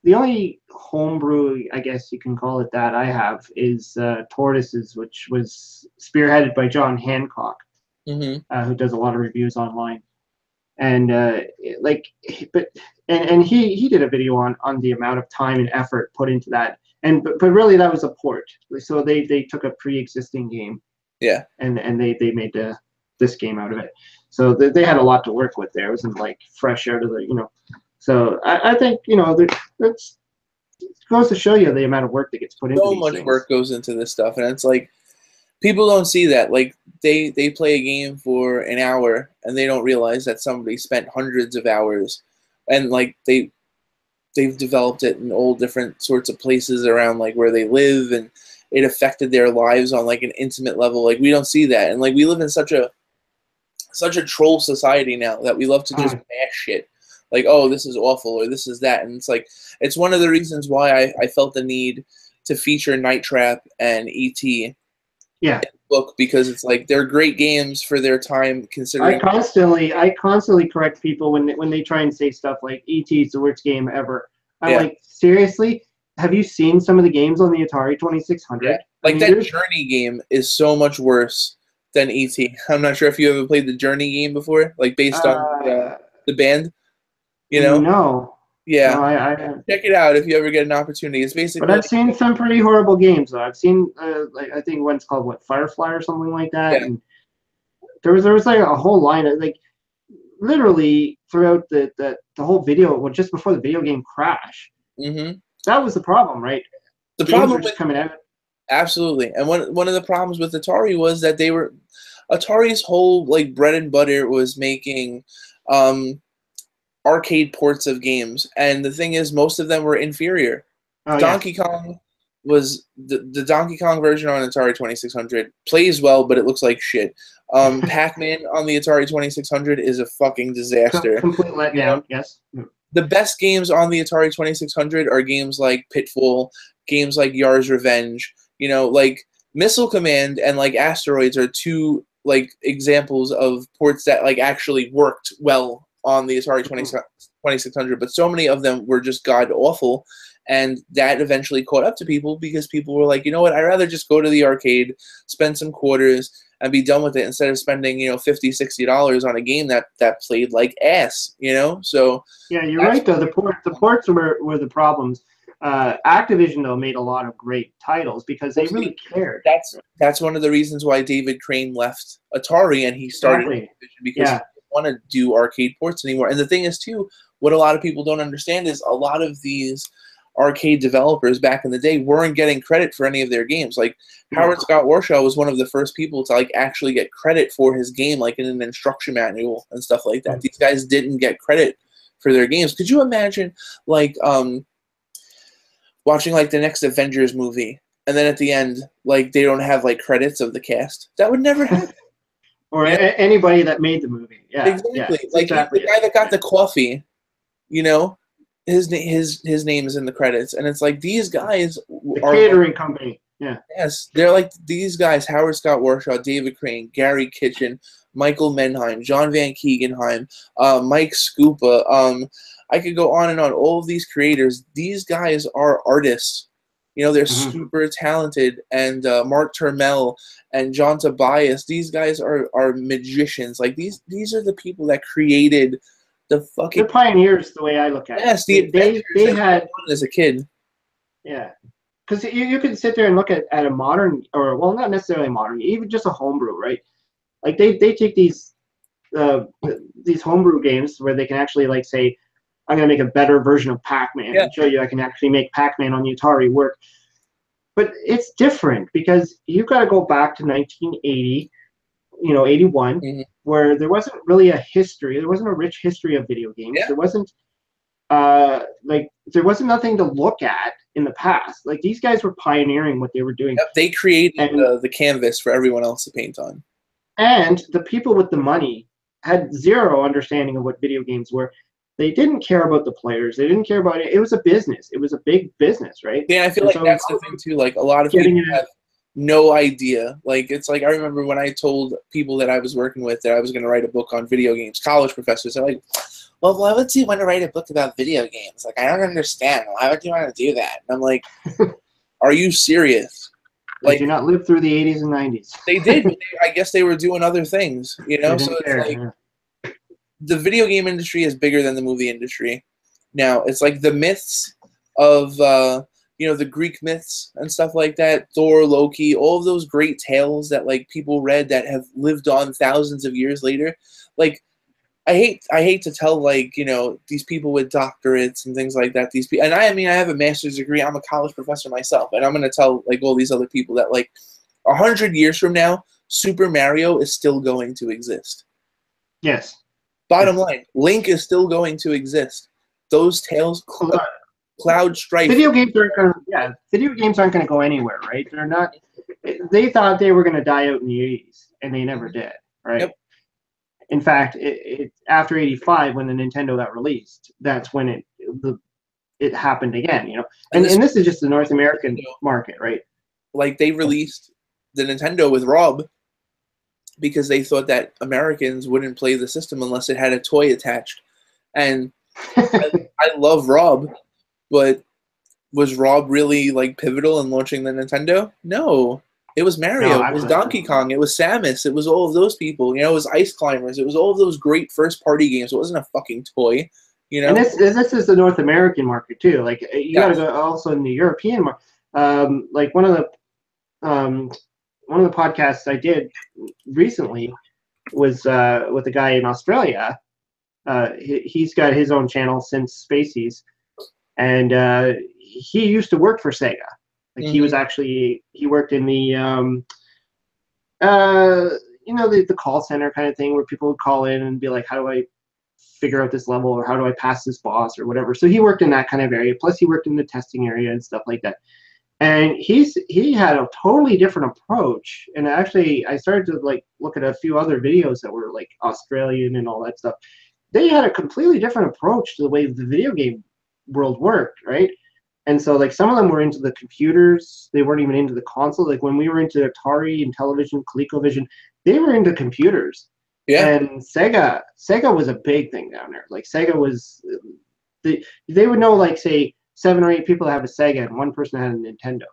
the only homebrew, I guess you can call it that, I have is Tortoises, which was spearheaded by John Hancock, who does a lot of reviews online. And he did a video on the amount of time and effort put into that. But really that was a port. So they took a pre-existing game. Yeah. And they made this game out of it. So they had a lot to work with there. It wasn't like fresh out of the, you know. So I think, you know, that's goes to show you the amount of work that gets put into these much things. Work goes into this stuff, and it's like people don't see that. Like they play a game for an hour and they don't realize that somebody spent hundreds of hours, and like they've developed it in all different sorts of places around like where they live, and it affected their lives on like an intimate level. Like we don't see that, and like we live in such a troll society now that we love to just bash shit. Like, oh, this is awful, or this is that. And it's like, it's one of the reasons why I felt the need to feature Night Trap and E.T. Yeah. in the book, because it's like, they're great games for their time, considering... I constantly correct people when they try and say stuff like, E.T. is the worst game ever. I'm like, seriously? Have you seen some of the games on the Atari 2600? Yeah. Like, that Journey game is so much worse than E.T. I'm not sure if you ever played the Journey game before, like, based on the band. You know? No. Yeah. No, I check it out if you ever get an opportunity. It's basically. But I've seen some pretty horrible games though. I've seen like I think one's called Firefly or something like that. Yeah. And there was like a whole line of like literally throughout the whole video, well, just before the video game crashed. Mm-hmm. That was the problem, right? The games problem with coming out. Absolutely, and one of the problems with Atari was that Atari's whole like bread and butter was making arcade ports of games, and the thing is, most of them were inferior. Donkey Kong was the Donkey Kong version on Atari 2600 plays well, but it looks like shit. Pac-Man on the Atari 2600 is a fucking disaster. Complete letdown. You know? Yes. The best games on the Atari 2600 are games like Pitfall, games like Yar's Revenge. You know, like Missile Command and like Asteroids are two like examples of ports that like actually worked well on the Atari 2600, but so many of them were just god awful. And that eventually caught up to people because people were like, you know what, I'd rather just go to the arcade, spend some quarters, and be done with it instead of spending, you know, $50, $60 on a game that played like ass, you know? So yeah, you're right though. The ports were the problems. Activision though made a lot of great titles because they really cared. That's one of the reasons why David Crane left Atari and he started Activision, because he didn't want to do arcade ports anymore. And the thing is too, what a lot of people don't understand is a lot of these arcade developers back in the day weren't getting credit for any of their games. Like Howard Scott Warshaw was one of the first people to like actually get credit for his game, like in an instruction manual and stuff like that. These guys didn't get credit for their games. Could you imagine like watching like the next Avengers movie and then at the end like they don't have like credits of the cast? That would never happen. Or anybody that made the movie. Yeah, exactly. Yeah, like exactly the guy that got the coffee, you know, his name is in the credits, and it's like these guys are catering company. Yeah. Yes, they're like these guys: Howard Scott Warshaw, David Crane, Gary Kitchen, Michael Menheim, John Van Keegenheim, Mike Scupa. I could go on and on. All of these creators, these guys are artists. You know, they're super talented. And Mark Turmel and John Tobias, these guys are magicians. Like these are the people that created the fucking. They're pioneers, the way I look at it. Yes, they had as a kid. Yeah, because you can sit there and look at a modern, or well, not necessarily modern, even just a homebrew, right? Like they take these homebrew games where they can actually like say, I'm going to make a better version of Pac-Man and show you I can actually make Pac-Man on the Atari work. But it's different because you've got to go back to 1980, 81, where there wasn't really a history. There wasn't a rich history of video games. Yeah. There wasn't there wasn't nothing to look at in the past. Like these guys were pioneering what they were doing. Yep, they created the canvas for everyone else to paint on. And the people with the money had zero understanding of what video games were. They didn't care about the players. They didn't care about it. It was a business. It was a big business, right? Yeah, I feel like that's the thing too. Like a lot of people have no idea. Like it's like I remember when I told people that I was working with that I was going to write a book on video games. College professors are like, "Well, why would you want to write a book about video games? Like I don't understand. Why would you want to do that?" And I'm like, "Are you serious?" Like, did you not live through the 80s and 90s? They did. But I guess they were doing other things, you know. So it's like. Yeah. The video game industry is bigger than the movie industry. Now, it's like the myths of, the Greek myths and stuff like that, Thor, Loki, all of those great tales that, like, people read that have lived on thousands of years later. Like, I hate to tell, like, these people with doctorates and things like that, these people, and I have a master's degree, I'm a college professor myself, and I'm going to tell, like, all these other people that, like, 100 years from now, Super Mario is still going to exist. Yes. Bottom line, Link is still going to exist. Those tales, Cloud Strife. Video games aren't going to go anywhere, right? They're not. They thought they were going to die out in the 80s, and they never did, right? Yep. In fact, after 85, when the Nintendo got released, that's when it happened again, And this is just the North American market, right? Like they released the Nintendo with Rob. Because they thought that Americans wouldn't play the system unless it had a toy attached. And I love Rob, but was Rob really like pivotal in launching the Nintendo? No. It was Mario, it was Donkey Kong, it was Samus, it was all of those people, it was Ice Climbers, it was all of those great first party games. It wasn't a fucking toy, And this is the North American market too. Like you gotta go also in the European market. Like one of the podcasts I did recently was with a guy in Australia. He's got his own channel since Spaceys, and he used to work for Sega. Like he was he worked in the the call center kind of thing where people would call in and be like, how do I figure out this level, or how do I pass this boss or whatever. So he worked in that kind of area. Plus he worked in the testing area and stuff like that. And he had a totally different approach. And actually, I started to like look at a few other videos that were like Australian and all that stuff. They had a completely different approach to the way the video game world worked, right? And so like some of them were into the computers. They weren't even into the console. Like when we were into Atari and television, ColecoVision, they were into computers. Yeah. And Sega was a big thing down there. Like Sega was, they would know like say 7 or 8 people that have a Sega and one person had a Nintendo.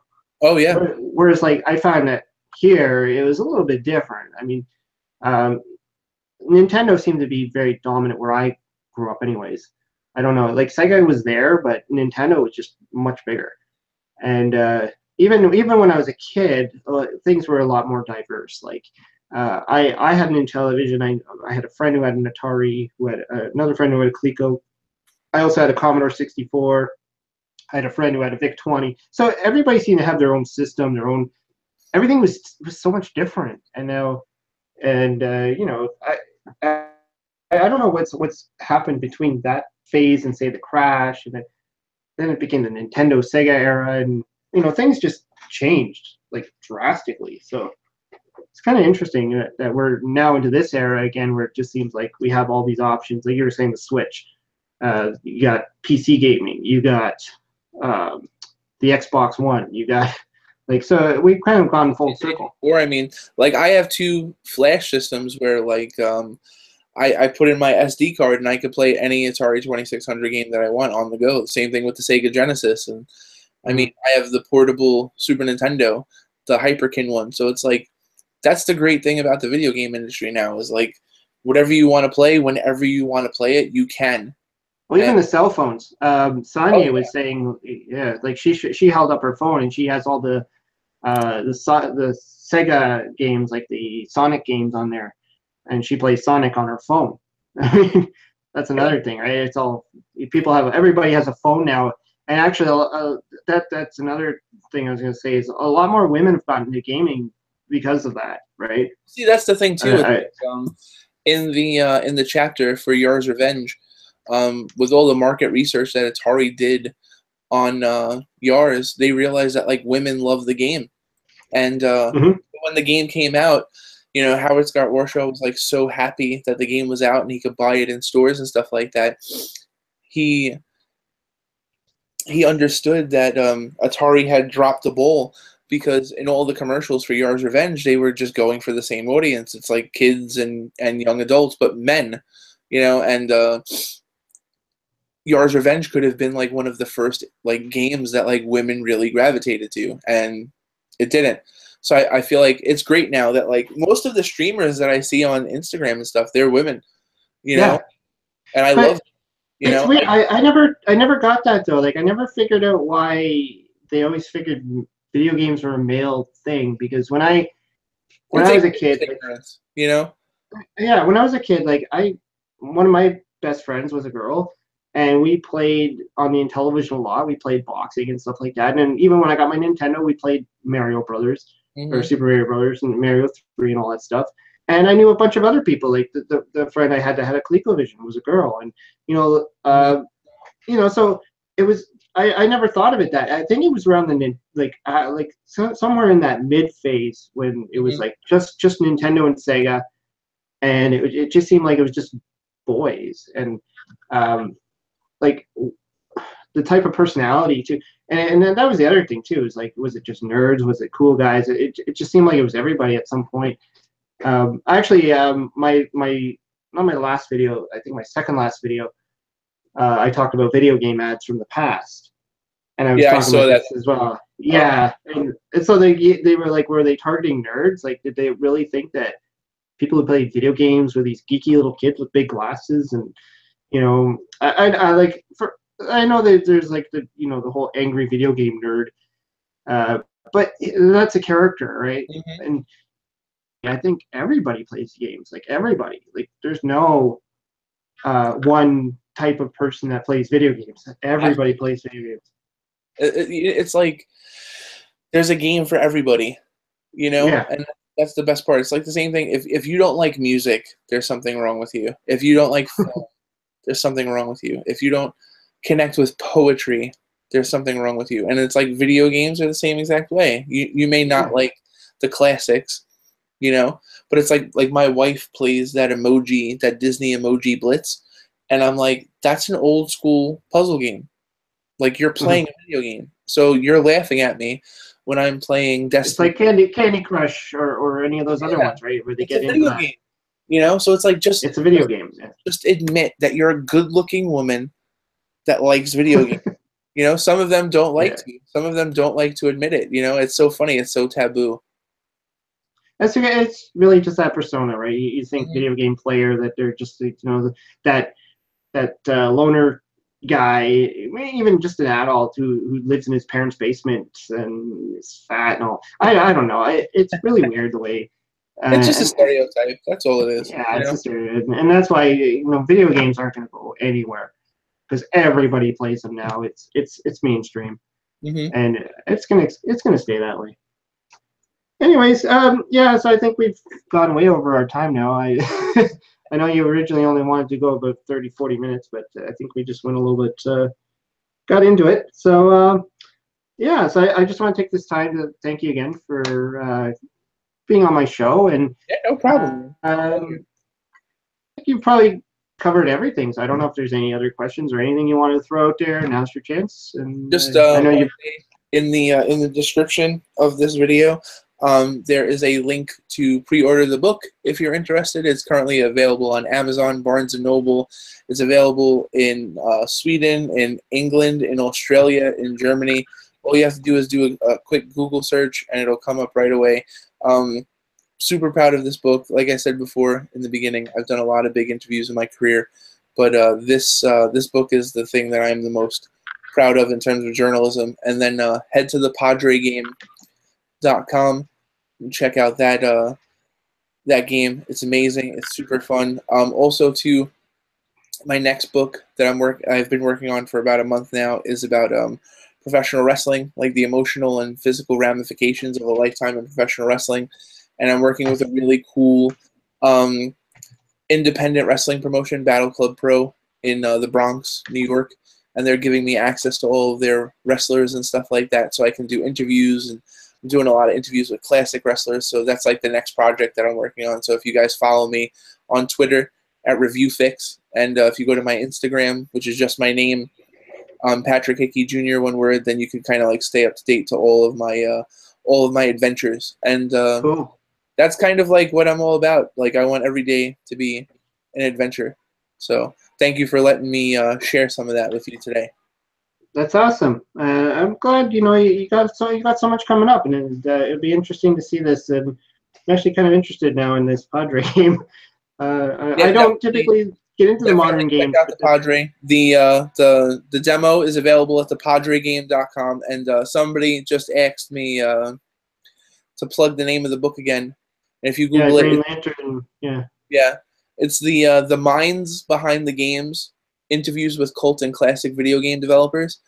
Oh yeah. Whereas like I found that here it was a little bit different. I mean, Nintendo seemed to be very dominant where I grew up, anyways. I don't know, like Sega was there, but Nintendo was just much bigger. And even when I was a kid, things were a lot more diverse. Like I had an Intellivision. I had a friend who had an Atari, who had another friend who had a Coleco. I also had a Commodore 64. I had a friend who had a VIC-20. So everybody seemed to have their own system, their own. Everything was so much different. And now, and you know, I don't know what's happened between that phase and say the Crash, and then it became the Nintendo Sega era, and you know things just changed like drastically. So it's kind of interesting that we're now into this era again, where it just seems like we have all these options. Like you were saying, the Switch, you got PC gaming, you got the Xbox One, you got like, so we've kind of gone full circle. Or I mean, like I have 2 flash systems where like I put in my SD card and I could play any Atari 2600 game that I want on the go. Same thing with the Sega Genesis. And I mean, I have the portable Super Nintendo, the Hyperkin one. So it's like, that's the great thing about the video game industry now, is like whatever you want to play, whenever you want to play it, you can. Well, even the cell phones. Sonia was saying, yeah, like she held up her phone and she has all the Sega games, like the Sonic games on there, and she plays Sonic on her phone. That's another thing, right? It's all everybody has a phone now, and actually, that's another thing I was going to say is a lot more women have gotten into gaming because of that, right? See, that's the thing too. In the chapter for Yar's Revenge, with all the market research that Atari did on Yar's, they realized that like women love the game, and when the game came out, you know, Howard Scott Warshaw was like so happy that the game was out and he could buy it in stores and stuff like that. He understood that Atari had dropped the ball, because in all the commercials for Yar's Revenge, they were just going for the same audience. It's like kids and young adults, but men, you know, and Yar's Revenge could have been like one of the first like games that like women really gravitated to, and it didn't. So I feel like it's great now that like most of the streamers that I see on Instagram and stuff, they're women, you know, and I love, you know. Weird. I never got that though. Like I never figured out why they always figured video games were a male thing, because when I was a kid, you know, yeah, when I was a kid, like one of my best friends was a girl, and we played on the Intellivision a lot. We played boxing and stuff like that. And even when I got my Nintendo, we played Mario Brothers or Super Mario Brothers and Mario 3 and all that stuff. And I knew a bunch of other people. Like the friend I had that had a ColecoVision was a girl, and you know, so it was. I never thought of it that. I think it was around somewhere in that mid phase when it was like just Nintendo and Sega, and it just seemed like it was just boys, and like the type of personality too, and then that was the other thing too. Is like, was it just nerds? Was it cool guys? It just seemed like it was everybody at some point. Actually, my not my last video, I think my second last video, I talked about video game ads from the past, and I was talking about this as well. Yeah, and so they were like, were they targeting nerds? Like, did they really think that people who played video games were these geeky little kids with big glasses? And you know, I know that there's like the whole angry video game nerd, but that's a character, right? And I think everybody plays games, like everybody. Like there's no one type of person that plays video games. Everybody plays video games. It's like there's a game for everybody, you know? Yeah. And that's the best part. It's like the same thing. If you don't like music, there's something wrong with you. If you don't like film, there's something wrong with you. If you don't connect with poetry, there's something wrong with you. And it's like video games are the same exact way. You may not like the classics, you know, but it's like my wife plays that emoji, that Disney emoji Blitz, and I'm like, that's an old school puzzle game. Like, you're playing a video game, so you're laughing at me when I'm playing Destiny. It's like Candy Crush or any of those other ones, right? Where they get into that. Game, you know, so it's like it's a video game. Yeah. Just admit that you're a good-looking woman that likes video games. You know, some of them don't like to. Some of them don't like to admit it. You know, it's so funny. It's so taboo. It's really just that persona, right? You think video game player, that they're just, you know, that loner guy, even just an adult who lives in his parents' basement and is fat and all. I don't know. It's really weird the way. It's just a stereotype. That's all it is. Yeah, it's a stereotype, and that's why, you know, video games aren't going to go anywhere because everybody plays them now. It's mainstream, and it's gonna stay that way. Anyways, yeah, so I think we've gone way over our time now. I I know you originally only wanted to go about 30, 40 minutes, but I think we just went a little bit, got into it. So, yeah, so I just want to take this time to thank you again for being on my show. And yeah, no problem. I think you probably covered everything, so I don't know if there's any other questions or anything you want to throw out there. Now's your chance. And just I know you in the description of this video, there is a link to pre-order the book if you're interested. It's currently available on Amazon, Barnes & Noble. It's available in Sweden, in England, in Australia, in Germany. All you have to do is do a quick Google search, and it'll come up right away. Super proud of this book. Like I said before in the beginning, I've done a lot of big interviews in my career, but this book is the thing that I'm the most proud of in terms of journalism. And then head to the PadreGame.com and check out that game. It's amazing. It's super fun. Also, too, my next book that I've been working on for about a month now is about professional wrestling, like the emotional and physical ramifications of a lifetime in professional wrestling. And I'm working with a really cool independent wrestling promotion, Battle Club Pro, in the Bronx, New York. And they're giving me access to all of their wrestlers and stuff like that, so I can do interviews. And I'm doing a lot of interviews with classic wrestlers, so that's like the next project that I'm working on. So if you guys follow me on Twitter at ReviewFix, and if you go to my Instagram, which is just my name, Patrick Hickey Jr., one word, then you can kind of like stay up to date to all of my adventures. And cool. That's kind of like what I'm all about. Like, I want every day to be an adventure. So thank you for letting me share some of that with you today. That's awesome. I'm glad you got so much coming up, and it'd be interesting to see this. And I'm actually kind of interested now in this Padre game. I don't typically get into the modern games. Check out the Padre. The demo is available at thepadregame.com, and somebody just asked me to plug the name of the book again. And if you Google Green Lantern, yeah, it's the minds behind the games, interviews with cult and classic video game developers.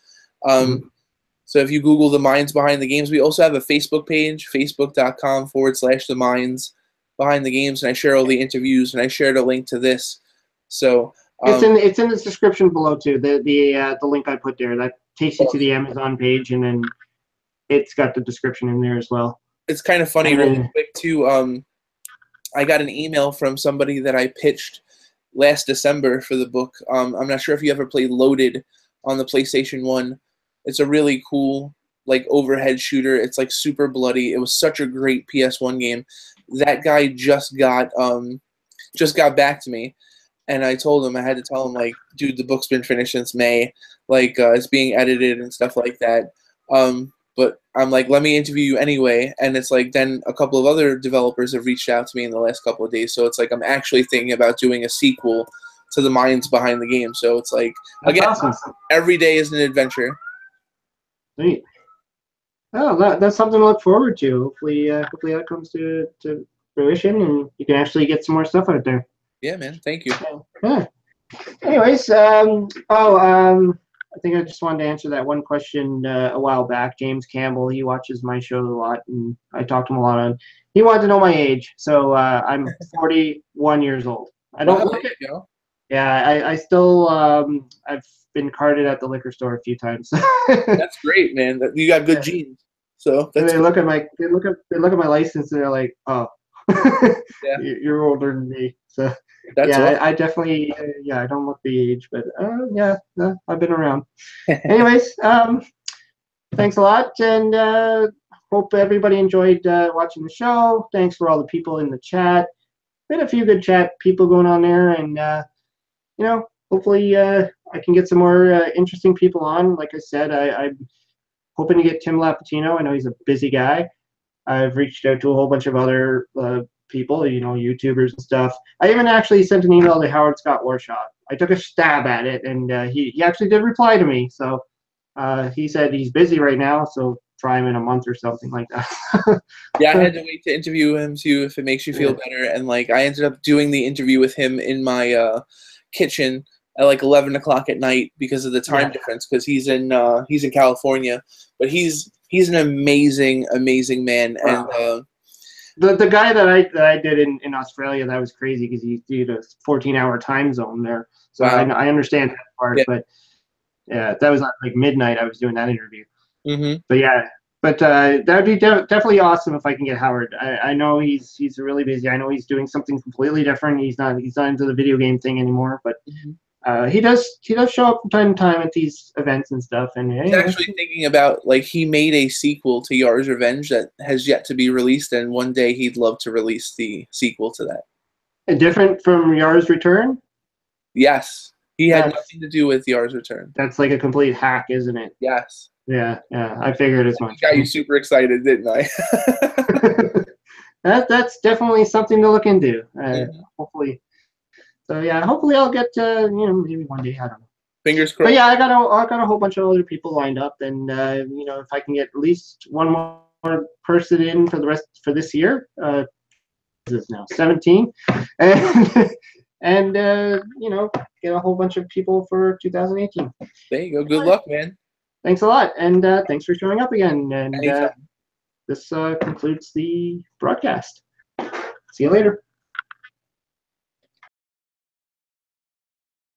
So if you Google the minds behind the games, we also have a Facebook page, facebook.com/the minds behind the games, and I share all the interviews, and I shared a link to this. So it's in the description below too. The link I put there, that takes you to the Amazon page, and then it's got the description in there as well. It's kind of funny, really quick too. I got an email from somebody that I pitched last December for the book. I'm not sure if you ever played Loaded on the PlayStation 1. It's a really cool, like, overhead shooter. It's like super bloody. It was such a great PS1 game. That guy just got back to me, and I told him, I had to tell him, like, dude, the book's been finished since May. Like, it's being edited and stuff like that. But I'm like, let me interview you anyway. And it's like, then a couple of other developers have reached out to me in the last couple of days. So it's like, I'm actually thinking about doing a sequel to the minds behind the game. So it's like, that's awesome. Every day is an adventure. Sweet. Oh, that's something to look forward to. Hopefully that comes to fruition, and you can actually get some more stuff out there. Yeah, man. Thank you. Yeah. Anyways, I think I just wanted to answer that one question a while back. James Campbell, he watches my show a lot, and I talk to him a lot on. He wanted to know my age, so I'm 41 years old. I don't look it. Yeah, I still I've been carded at the liquor store a few times. That's great, man. You got good genes. So And that's they cool. look at my license and they're like, oh, Yeah, you're older than me. So that's yeah, awesome. I definitely I don't look the age, but yeah, I've been around. Anyways, thanks a lot, and hope everybody enjoyed watching the show. Thanks for all the people in the chat. We had a few good chat people going on there, and hopefully I can get some more interesting people on. Like I said, I'm hoping to get Tim Lapatino. I know he's a busy guy. I've reached out to a whole bunch of other people, YouTubers and stuff. I even actually sent an email to Howard Scott Warshaw. I took a stab at it, and he actually did reply to me. So he said he's busy right now, so try him in a month or something like that. Yeah, I had to wait to interview him too, if it makes you feel Yeah. better. And like, I ended up doing the interview with him in my kitchen at like 11 o'clock at night because of the time Yeah. difference. Because he's in California, but he's an amazing man. And The guy that I did in Australia, that was crazy because he did a 14-hour time zone there. So wow, I understand that part, yeah, but yeah, that was at like midnight. I was doing that interview. mm-hmm. But yeah, that would be definitely awesome if I can get Howard. I know he's really busy. I know he's doing something completely different. He's not into the video game thing anymore, but he does show up from time to time at these events and stuff. And He's actually thinking about, like, he made a sequel to Yar's Revenge that has yet to be released, and one day he'd love to release the sequel to that. different from Yar's Return. Yes, he had That's nothing to do with Yar's Return. that's like a complete hack, isn't it? Yes. Yeah, I figured as much. Got you super excited, didn't I? That's definitely something to look into. Mhm. Hopefully, so yeah, hopefully I'll get maybe one day. I don't know. Fingers But crossed. yeah, I got a whole bunch of other people lined up, and if I can get at least one more person in for this year, this is now 17, and get a whole bunch of people for 2018. There you go. Good luck, man. Thanks a lot, and thanks for showing up again. And Anytime. this concludes the broadcast. See you later.